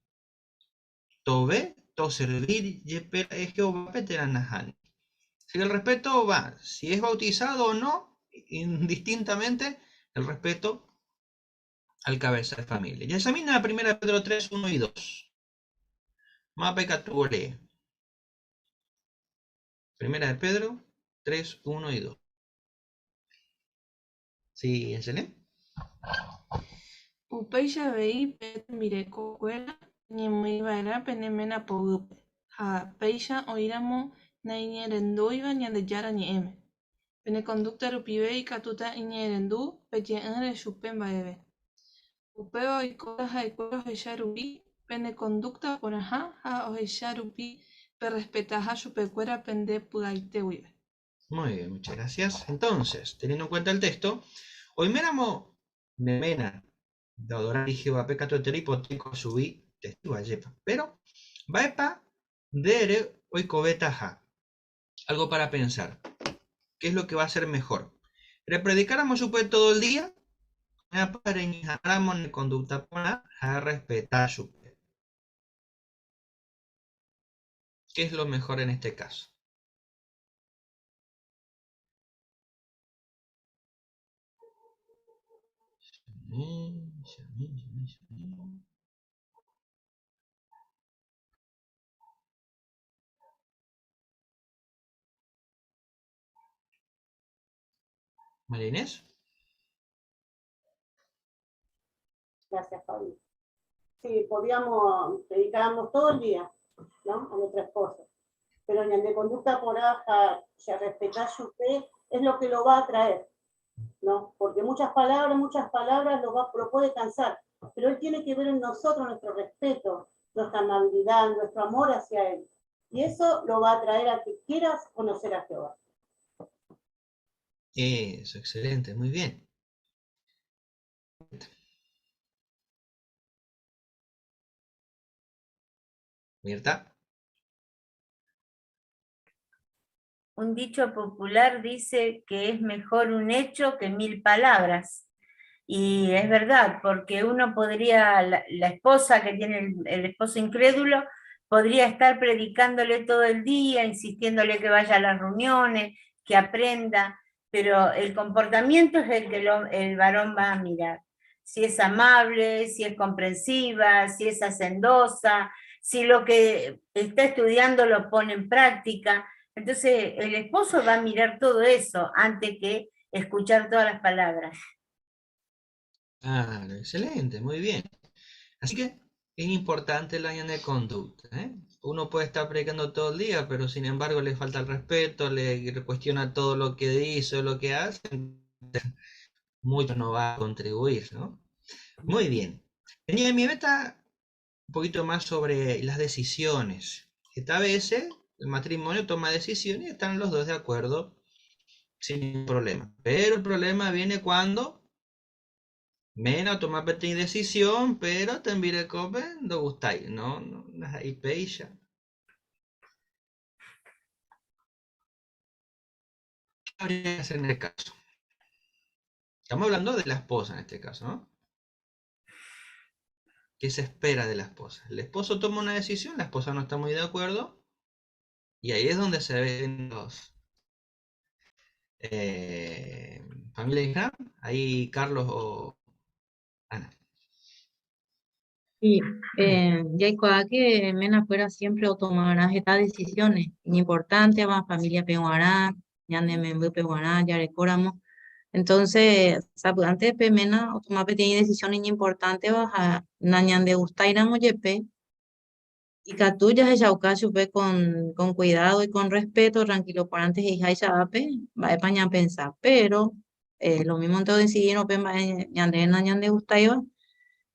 Tobe, to servir, yepera es Jehová peteranahan. Si el respeto va, si es bautizado o no, indistintamente, el respeto al cabeza de familia. Ya examina la primera Pedro 3, 1 y 2. Mape cature. Primera de Pedro 3, 1 y 2. Sí, ¿enseñé? Upéicha vei pe mirekokuéra ñemoĩva'erã penemena poguýpe ha péicha oíramo nañe'ẽrendúiva Ñandejára ñe'ẽme. Pene conducta rupive ikatúta iñe'ẽrendu peje'ỹre chupe mba'eve. Upéva oikóta ha'ekuéra ohecha rupi pene conducta porãha ha ohecha rupi perrespetaha chupekuéra pende pyaite guive. Muy bien, muchas gracias. Entonces, teniendo en cuenta el texto, hoy miramos nemena de adorar a Jehová pecato de hipoteco subí testigo ayepa. Pero, vaepa dere hoy cobetaja. Algo para pensar. ¿Qué es lo que va a ser mejor? ¿Repredicáramos supe todo el día? Apareñáramos en conducta para respetar supe. ¿Qué es lo mejor en este caso? María Inés. Gracias, Fabi. Sí, podíamos, dedicábamos todo el día, ¿no? A nuestra esposa. Pero en el de conducta por aja, ya respetar su fe, es lo que lo va a traer, ¿no? Porque muchas palabras lo puede cansar, pero él tiene que ver en nosotros nuestro respeto, nuestra amabilidad, nuestro amor hacia él. Y eso lo va a traer a que quieras conocer a Jehová. Eso, excelente, muy bien. Mirta. Un dicho popular dice que es mejor un hecho que 1000 palabras. Y es verdad, porque uno podría, la esposa que tiene el esposo incrédulo, podría estar predicándole todo el día, insistiéndole que vaya a las reuniones, que aprenda, pero el comportamiento es el que el varón va a mirar. Si es amable, si es comprensiva, si es hacendosa, si lo que está estudiando lo pone en práctica. Entonces el esposo va a mirar todo eso antes que escuchar todas las palabras. Claro, excelente, muy bien. Así que es importante la línea de conducta, ¿eh? Uno puede estar predicando todo el día, pero sin embargo le falta el respeto, le cuestiona todo lo que dice o lo que hace, mucho no va a contribuir, ¿no? Muy bien. Tenía en mi beta un poquito más sobre las decisiones. Esta vez el matrimonio toma decisiones y están los dos de acuerdo sin problema. Pero el problema viene cuando menos tomar pequeña decisión, pero también no gustáis, ¿no? No hay pecha. ¿Qué habría que hacer en el caso? Estamos hablando de la esposa en este caso, ¿no? ¿Qué se espera de la esposa? El esposo toma una decisión, la esposa no está muy de acuerdo, y ahí es donde se ven Familia Islam, ahí Carlos o Ana. Sí, ya que mena fuera siempre o tomarás estas decisiones importantes, va familia peguará, ya ne me peguará, ya recordamos. Entonces, sabe, antes de mena o tomar pequeñas decisiones importantes, va a nañan de gusta ir a moyepe y catuya se chauca chupe con cuidado y con respeto, tranquilo por antes y ya chape, va a España a pensar, pero lo mismo en todo decidir no pe ñan de gusta iba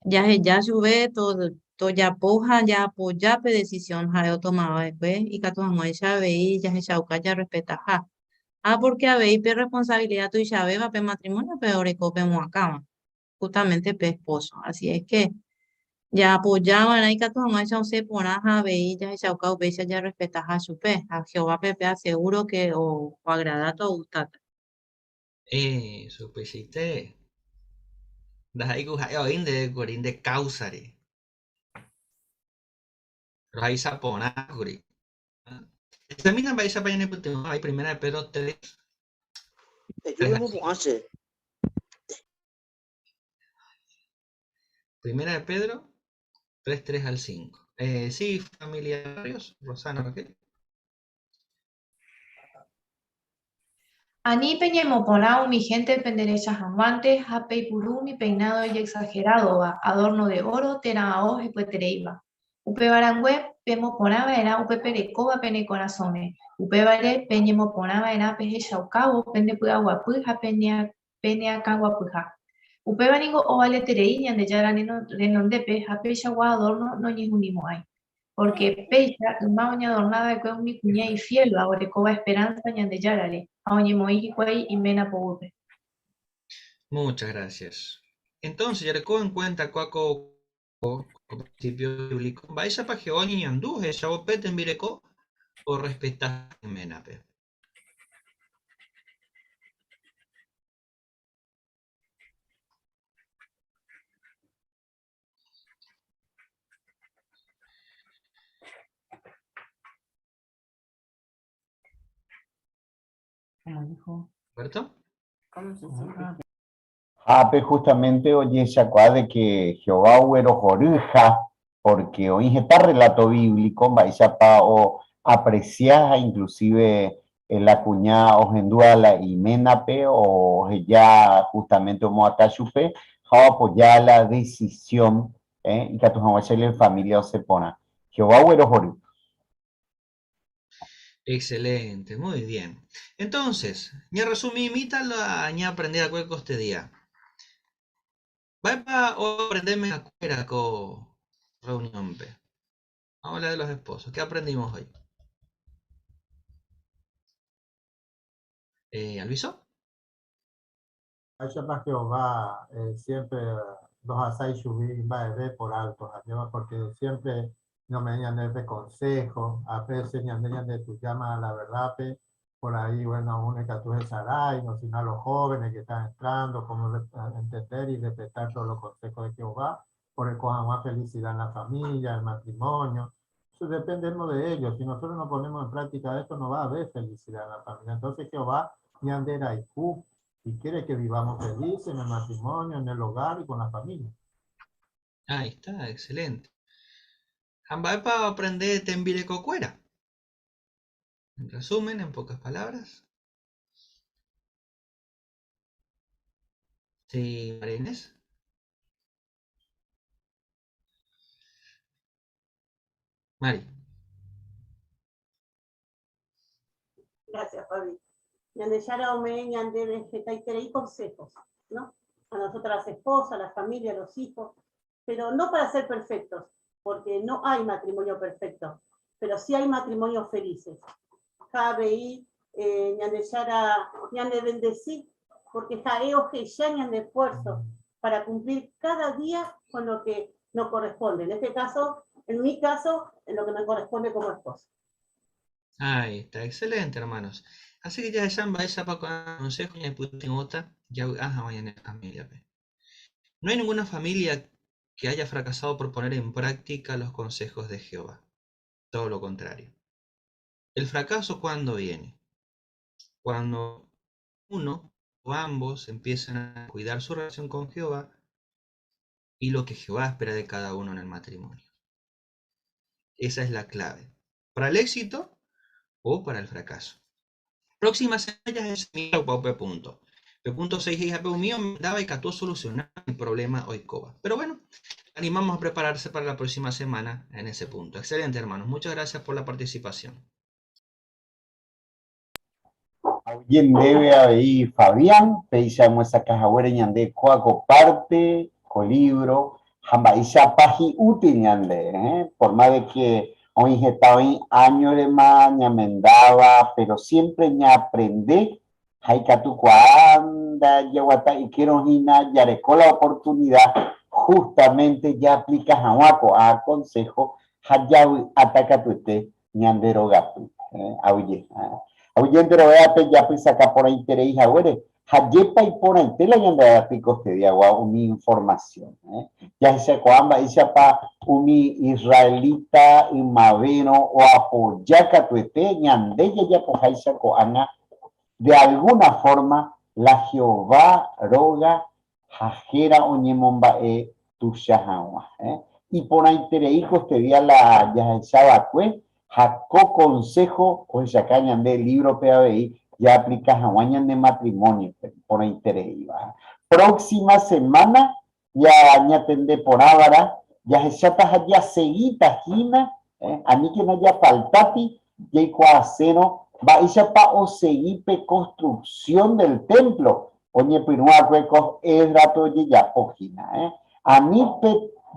ya sube todo ya poja ya apoya pe decisión ja yo tomaba después y que tu mamá ya veí ya se chauca ya respeta ja porque habéis pe responsabilidad tu ya va pe matrimonio peor cope muacama justamente pe esposo así es que ya apoyaban ahí que tu mamá ya se pona ja veí ya se chauca ve ya respeta ja su pe a Jehová pepe aseguro que o agrada a gusta Supesite. Dahai ku hai oin de gorin de causare. Rahai sapona guri. Examina vai sa payane putin. Hay primera de Pedro 3. Primera de Pedro 3 al 5. Sí, familia Ríos, Rosana, ¿ok? Ani peñemopona mi gente penderechas amantes, hape purú mi peinado y exagerado va, adorno de oro, terao y puetereiva. Upe barangüe, pemopona era upe perecoba pene corazone. Upe vare peñemopona era peje chaucabo, pende puga guapuja, penea caguapuja. Upe baringo o vale terei, ñande yara renondepe, hape chagua adorno no ñejunimo hay. Porque pecha, uma oña adornada de cueva mi cuña y fiel, ahora coba esperanza ñande yarare. Y mena pobre. Muchas gracias. Entonces, ya recuerdo en cuenta cuaco principio bíblico. Vais a pajeón y anduje, chabopete en vireco, o respetar menape. Como dijo. ¿Cierto? Pues justamente oye Shakwa de que Jehová huero jorija, porque hoy está relato bíblico, Baishapa o apreciaja inclusive la cuñada o genduala y menape o ya justamente como acá chupe, apoyar la decisión y que tu familia se pone. Jehová huero jorija. Excelente, muy bien. Entonces, ya resumí, imítalo, ya aprendí a cueco este día. Va a aprenderme a cuera con reunión P. Vamos a hablar de los esposos. ¿Qué aprendimos hoy? ¿Alviso? Hay más Jehová siempre los asai subir por alto, porque siempre no me digan de consejo, a veces de tu llama a la verdad, por ahí, bueno, única tú es Sarai, no sino a los jóvenes que están entrando, cómo entender y respetar todos los consejos de Jehová, por el cojan más felicidad en la familia, el matrimonio. Eso dependemos de ellos. Si nosotros no ponemos en práctica esto, no va a haber felicidad en la familia. Entonces Jehová, Yandera y y quiere que vivamos felices en el matrimonio, en el hogar y con la familia. Ahí está, excelente. Ambay para aprender tembire cocuera. En resumen, en pocas palabras. Sí, María Inés. Mari. Gracias, Fabi. Ñande Yara Ome, Ñande y consejos, ¿no? A nosotras las esposas, a la familia, a los hijos, pero no para ser perfectos, porque no hay matrimonio perfecto, pero sí hay matrimonios felices. Jabeí, Ñande Yara, Ñande bendecí, porque jaeo que ya Ñande esfuerzo para cumplir cada día con lo que nos corresponde. En este caso, en mi caso, en lo que me corresponde como esposa. Ahí está, excelente, hermanos. Así que ya va esa para consejo y putin otra, ya mañana familia. No hay ninguna familia que haya fracasado por poner en práctica los consejos de Jehová. Todo lo contrario. El fracaso, ¿cuándo viene? Cuando uno o ambos empiezan a cuidar su relación con Jehová y lo que Jehová espera de cada uno en el matrimonio. Esa es la clave. Para el éxito o para el fracaso. Próxima semana ya es mi punto. Punto 6 y mío me daba y cató solucionar el problema hoy coba. Pero bueno, animamos a prepararse para la próxima semana en ese punto. Excelente, hermanos. Muchas gracias por la participación. Alguien debe ahí, Fabián, pensamos esa caja ñande coaco parte, colibro, jambaisha paji útil ñande, por más de que hoy estaba en años de más, ñamendaba, pero siempre ña aprendí, haikatu cuanda, yaguata y quiero hina, ya recó la oportunidad, justamente ya aplica jahuaco a consejo, hayawi ataca tuete, ñandero gato, auye, Oyente lo vea pe ya pues acá por ahí interés ahora hayepa y por ahí te la yanda pico este día una información ya se cuamba esa pa umi israelita y maveno o apoyaca tuete ñande ya pues ahí se coana de alguna forma la Jehová roga jajera oñemomba tu shahawa y por ahí interés este día la ya estaba pues Jacó consejo, o esa caña de libro PABI, ya aplica jaguañan de matrimonio, por interés. Próxima semana, ya tendré por ahora, ya se ya seguita gina, a mí que no haya faltati, ya y cuaceno, va y pa o seguipe construcción del templo, oye, pinua cuecos, es rato ya pogina, a mí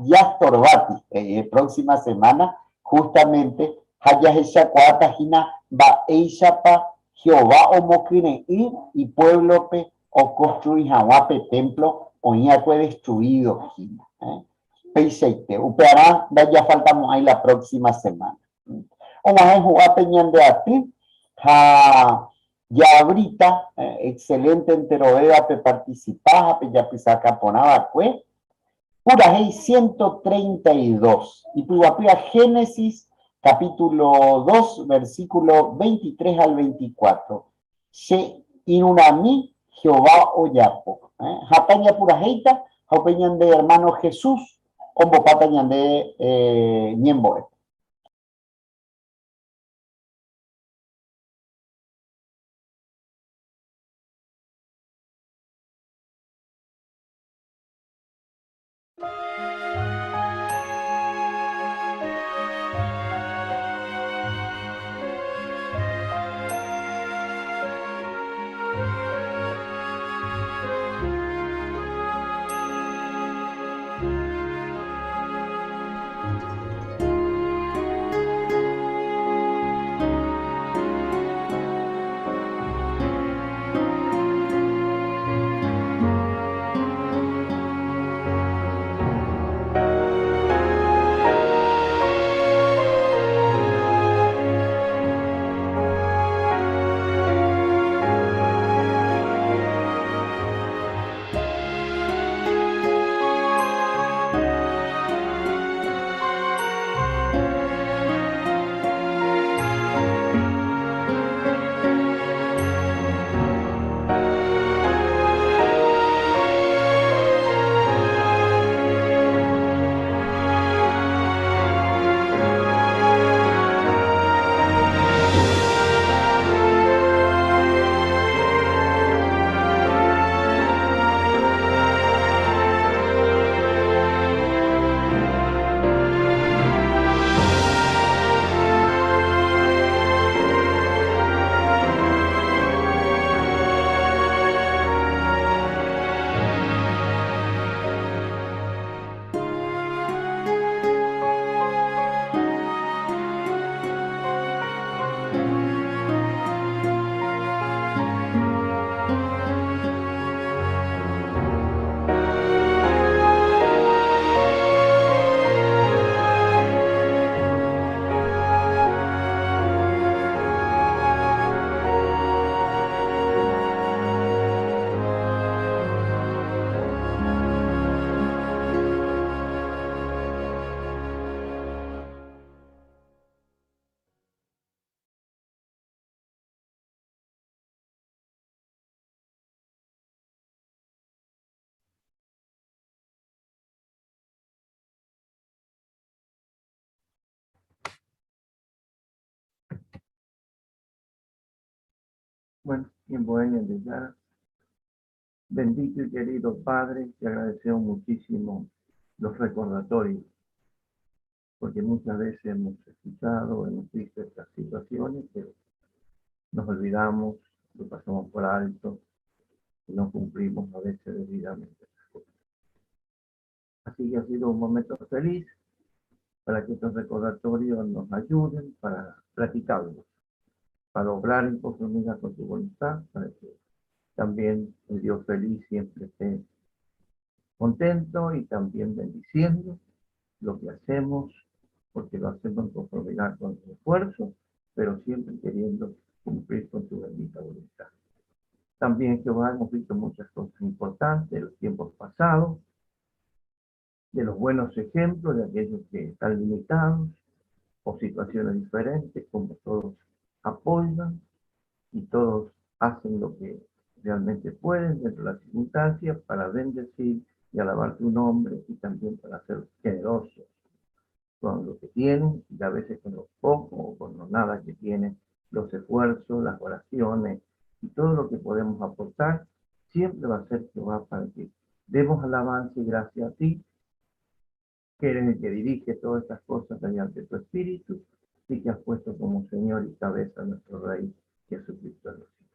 ya estorbati, próxima semana, justamente, haya esa cuarta gina va ella pa Jehová o moquine y pueblo pe o construir jahuape templo o ya fue destruido gina peiseite upeará ya faltamos ahí la próxima semana o más en jugape ñande a ti ya ahorita excelente enteroveda pe participar pe ya pisaca ponaba cue pura 132 y tu Génesis capítulo 2, versículo 23 al 24. Se inunami Jehová Oyapo. Jataña pura heita, jopeñan de hermano Jesús, como patañan de Ñemboe. Bueno, en Bohemia de Yara. Bendito y querido Padre, te agradecemos muchísimo los recordatorios, porque muchas veces hemos escuchado, hemos visto estas situaciones, pero nos olvidamos, lo pasamos por alto y no cumplimos a veces debidamente las cosas. Así que ha sido un momento feliz para que estos recordatorios nos ayuden para practicarlos, para obrar en conformidad con tu voluntad, para que también el Dios feliz siempre esté contento y también bendiciendo lo que hacemos, porque lo hacemos en conformidad con el esfuerzo, pero siempre queriendo cumplir con tu bendita voluntad. También, Jehová, hemos visto muchas cosas importantes de los tiempos pasados, de los buenos ejemplos de aquellos que están limitados o situaciones diferentes, como todos apoyan y todos hacen lo que realmente pueden dentro de las circunstancias para bendecir y alabar tu nombre y también para ser generosos con lo que tienen y a veces con lo poco o con lo nada que tienen, los esfuerzos, las oraciones y todo lo que podemos aportar, siempre va a ser Jehová para que demos alabanza y gracias a ti, que eres el que dirige todas estas cosas mediante tu Espíritu y que has puesto como Señor y cabeza a nuestro Rey Jesucristo de los cielos.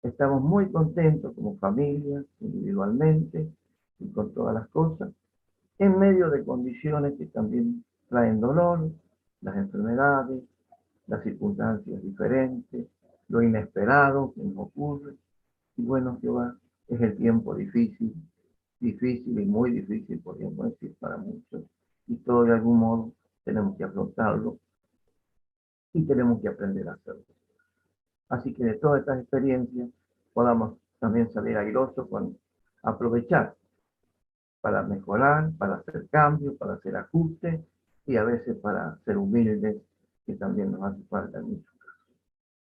Estamos muy contentos como familia, individualmente y con todas las cosas, en medio de condiciones que también traen dolor, las enfermedades, las circunstancias diferentes, lo inesperado que nos ocurre. Y bueno, Jehová, es el tiempo difícil y muy difícil, podríamos decir, para muchos. Y todo de algún modo tenemos que afrontarlo y tenemos que aprender a hacerlo. Así que de todas estas experiencias podamos también salir airosos con aprovechar para mejorar, para hacer cambios, para hacer ajustes y a veces para ser humildes, que también nos hace falta en muchos casos.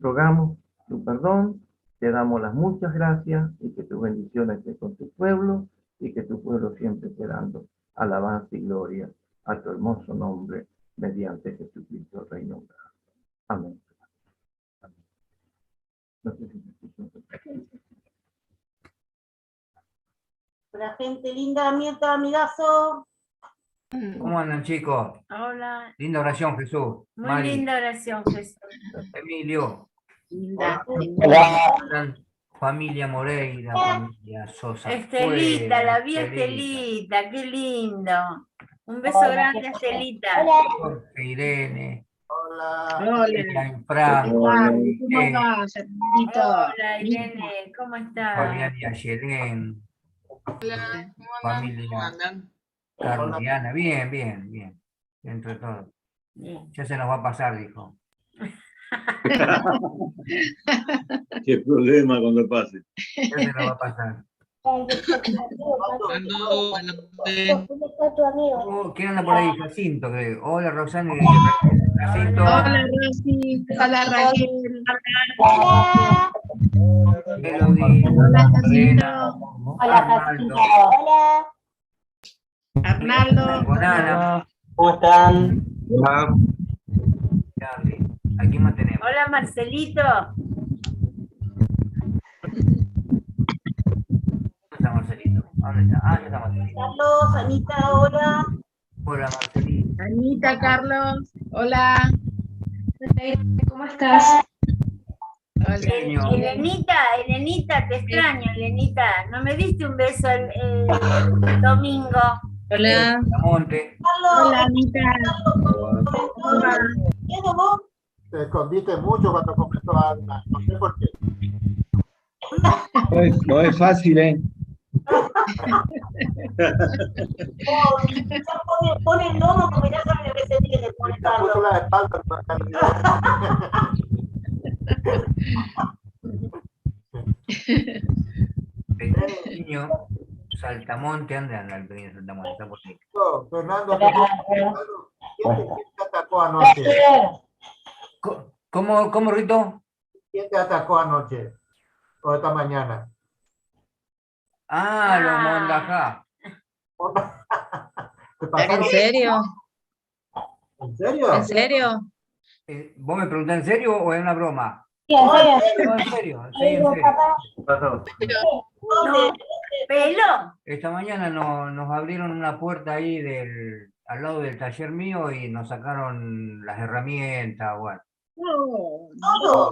Rogamos tu perdón, te damos las muchas gracias y que tu bendición esté con tu pueblo y que tu pueblo siempre esté dando alabanza y gloria a tu hermoso nombre mediante Jesucristo, Rey nombrado. Amén. No sé si me escuchan. La gente linda, amigazo. ¿Cómo andan, chicos? Hola. Linda oración, Jesús. Muy Mari, linda oración, Jesús. Emilio. Linda. Hola. Familia Moreira, familia Sosa. Estelita, Fuera, la vi Estelita, qué lindo. Un beso Hola, grande a Estelita. Jorge, Irene. Hola. Irene, Franco. ¿Cómo vas, hermanito? Hola, Irene, ¿cómo estás? Fabián y Ayelén. Hola, ¿cómo Familia andan? Carlos y Ana. Bien, bien, bien. Dentro de todo. Ya se nos va a pasar, dijo. Qué problema cuando pase. Ya se nos va a pasar. Ando, ¿Quién anda por ahí? Jacinto, creo. Hola, Roxana y Jacinto. Hola, Rosy. Hola, Raquel. Melody. Hola, Jacinto. Hola, Arnaldo. Hola. Arnaldo. Con Ana. ¿Cómo están? Charlie. Aquí más tenemos. Hola, Marcelito. ¿Dónde está Marcelito? ¿Dónde está? Ah, ya está Marcelito. Carlos, Anita, hola. Hola, Marcelito. Anita, Carlos. Hola. ¿Cómo estás? Señor. Elenita, te extraño, Elenita. ¿No me diste un beso el domingo? Hola. Monte. Hola, Anita. Hola. Vos? Te escondiste mucho cuando comenzó Ana. No sé por qué. No es fácil, ¿eh? Ya pone el lomo porque ya saben lo que se tiene que poner. Te puso la espalda para El niño Saltamonte, anda el pequeño Saltamonte, está por ahí. Fernando, ¿quién te atacó anoche? ¿Cómo, Rito? ¿Quién te atacó anoche? ¿O esta mañana? Ah, los Mondajá. ¿En serio? ¿En serio? ¿En serio? ¿Vos me preguntás en serio o es una broma? Sí, en serio. No, en serio, sí, en serio. ¿Qué pasó? No, pelo. Esta mañana nos abrieron una puerta ahí al lado del taller mío y nos sacaron las herramientas, bueno. No,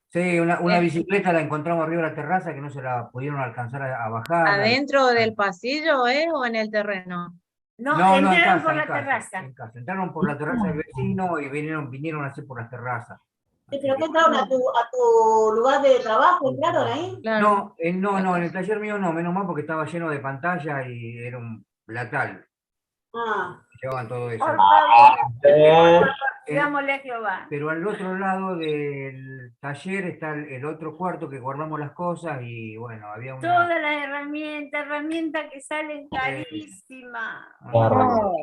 Sí, una bicicleta la encontramos arriba de la terraza que no se la pudieron alcanzar a bajar. ¿Adentro del pasillo, o en el terreno? No, en entraron casa, por en la casa, terraza. en casa. Entraron por la terraza del vecino y vinieron así por las terrazas. ¿Pero qué entraron a tu lugar de trabajo? ¿Entraron ahí? No, en el taller mío no, menos mal porque estaba lleno de pantalla y era un latal. Ah. Llevaban todo eso. Por favor, Eh, digámosle a Jehová. Pero al otro lado del taller está el otro cuarto que guardamos las cosas y bueno, había una... Todas las herramientas que salen carísimas. Pero,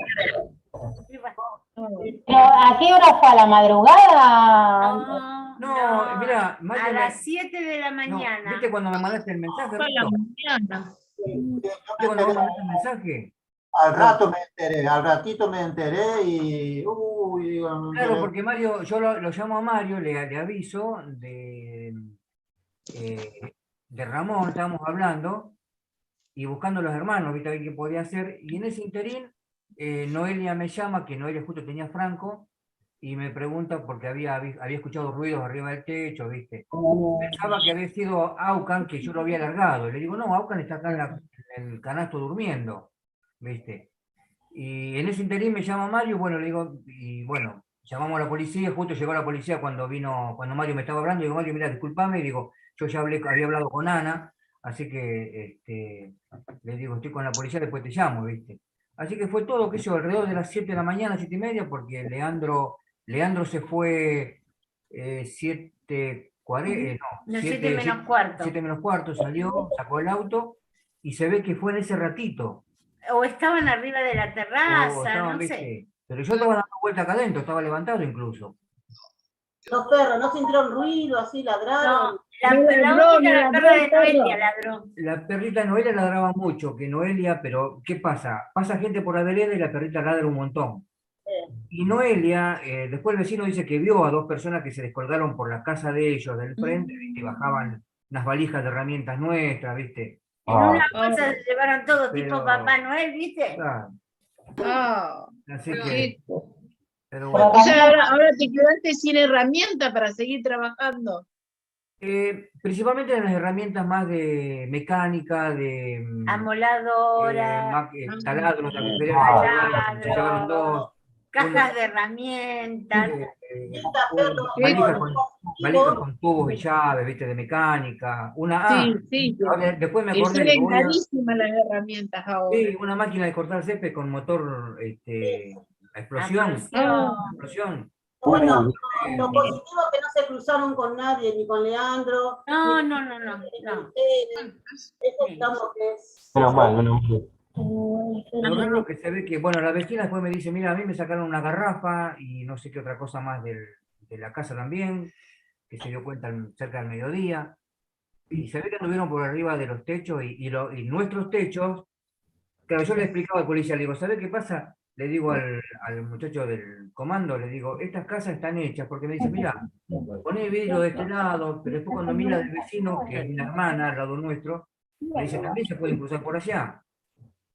¿a qué hora fue? ¿A la madrugada? No, mira, a las 7 de la mañana. ¿Viste cuando me mandaste el mensaje? fue a la mañana. ¿Viste cuando me mandaste el mensaje? Al rato me enteré, al ratito me enteré y... Uy, Claro, porque Mario, yo lo llamo a Mario, le aviso de Ramón, estábamos hablando y buscando a los hermanos, viste, a ver qué podía hacer. Y en ese interín, Noelia me llama, que Noelia justo tenía Franco, y me pregunta porque había escuchado ruidos arriba del techo, viste. Pensaba que había sido Aucan, que yo lo había largado. Le digo, no, Aucan está acá en el canasto durmiendo, viste. Y en ese interín me llama Mario, bueno, le digo, y bueno, llamamos a la policía, justo llegó la policía cuando Mario me estaba hablando, digo, Mario, mira, discúlpame, y digo, yo ya había hablado con Ana, así que le digo, estoy con la policía, después te llamo, ¿viste? Así que fue todo, qué sé yo, alrededor de las 7 de la mañana, 7:30, porque Leandro se fue 7:40, No, 7 menos cuarto. 7 menos cuarto, salió, sacó el auto, y se ve que fue en ese ratito. O estaban arriba de la terraza, no ¿viste? sé. Pero yo estaba dando vuelta acá adentro, estaba levantado incluso. Los perros, ¿no sintieron ruido así, ladraron? La perra de Noelia ladró. La perrita Noelia ladraba mucho, que Noelia, pero ¿qué pasa? Pasa gente por la vereda y la perrita ladra un montón. Y Noelia, después el vecino dice que vio a 2 personas que se descolgaron por la casa de ellos, del frente, ¿viste? Y bajaban unas valijas de herramientas nuestras, ¿viste? En una bolsa se llevaron todo, tipo Papá Noel, ¿viste? Claro. Así que... Pero bueno. O sea, ahora te quedaste sin herramienta para seguir trabajando. Principalmente en las herramientas más de mecánica, de amoladora, taladros, se llevaron 2. cajas de herramientas, valijas con tubos y llaves, viste, de mecánica. Sí. Después me acordé. Salen carísimas las herramientas ahora. Sí, una máquina de cortar césped con motor a explosión. Bueno, lo positivo es que no se cruzaron con nadie, ni con Leandro. No. Eso digamos que es... Menos mal. Lo raro que se ve que, bueno, la vecina después me dice, mira, a mí me sacaron una garrafa y no sé qué otra cosa más de la casa también, que se dio cuenta cerca del mediodía. Y se ve que anduvieron por arriba de los techos y nuestros techos. Claro, yo le explicaba al policía, le digo, ¿sabes qué pasa? Le digo al muchacho del comando, le digo, estas casas están hechas, porque me dice, mira, poné vidrio de este lado, pero después cuando mira del vecino, que es una hermana al lado nuestro, me dice, también se pueden cruzar por allá.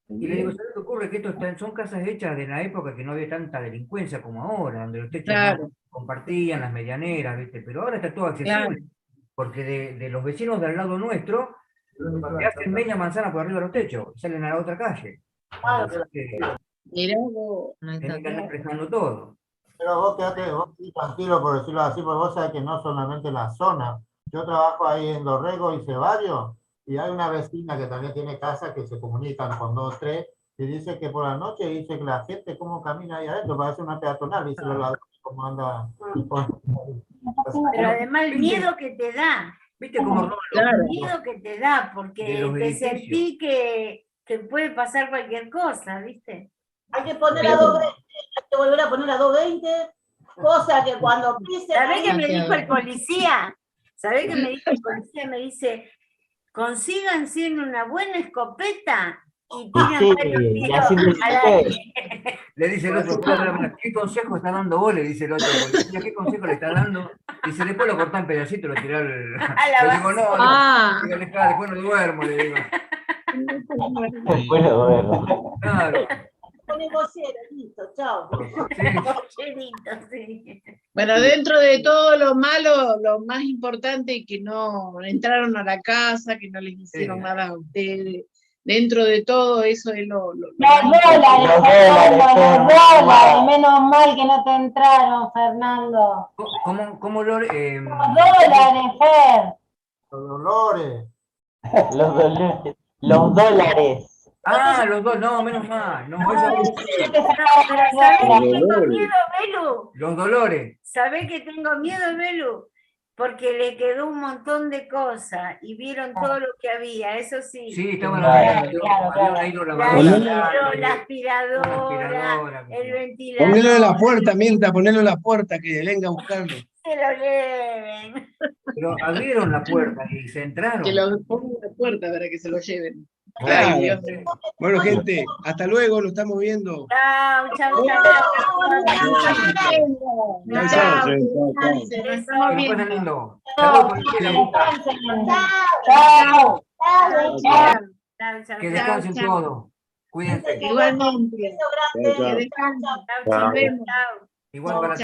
Y le digo, ¿sabes qué ocurre? Que estos son casas hechas de la época que no había tanta delincuencia como ahora, donde los techos no compartían las medianeras, ¿viste? Pero ahora está todo accesible, porque de los vecinos del lado nuestro, se hacen media manzana por arriba de los techos, y salen a la otra calle. Mirá vos. Tienen que andar prestando todo. Pero vos quedate tranquilo, por decirlo así, porque vos sabés que no solamente en la zona. Yo trabajo ahí en Dorrego y Ceballos, y hay una vecina que también tiene casa que se comunican con 2 o 3, y dice que por la noche dice que la gente cómo camina ahí adentro, parece una peatonal, dice los ladrones cómo anda. Pero además el miedo que te da. ¿Viste cómo el miedo que te da, porque te sentí que puede pasar cualquier cosa, ¿viste? Hay que poner a 220, hay que volver a poner a 220, cosa que cuando pise... ¿Sabés qué me dijo el policía? ¿Sabés qué me dijo el policía? Me dice, consíganse una buena escopeta y tiran varios tiros al aire. Le dice el otro, ¿qué consejo está dando vos? Le dice el otro, porque, ¿qué consejo le está dando? Dice, después lo cortá en pedacitos, lo tirá al... Le digo, no, digo, después no duermo, le digo. Después lo duermo. Claro. Ponemos cero, listo, chao. Bueno, dentro de todo lo malo, lo más importante es que no entraron a la casa, que no les hicieron nada a ustedes. Dentro de todo eso es lo Los más dólares, Fernando, los dólares. Menos mal que no te entraron, Fernando. ¿Cómo lo...? Los dólares, Fer. Los dolores. Los dólares. Los dólares. Ah, los dos, no, menos mal. No, Pero ¿sabés que tengo miedo, Belu? los dolores. ¿Sabés que tengo miedo, Belu? Porque le quedó un montón de cosas y vieron todo lo que había, eso sí. Sí, estaban la aspiradora, el ventilador. Ponelo en la puerta, mientras, ponelo en la puerta, que venga a buscarlo. Que lo lleven. Pero abrieron la puerta y se entraron. que lo pongan en la puerta para que se lo lleven. Claro. Ay, Dios. Bueno, gente, hasta luego, nos estamos viendo. Chao, chao, Que descansen todos. Cuídense. Igualmente. Chao, chao. Igual para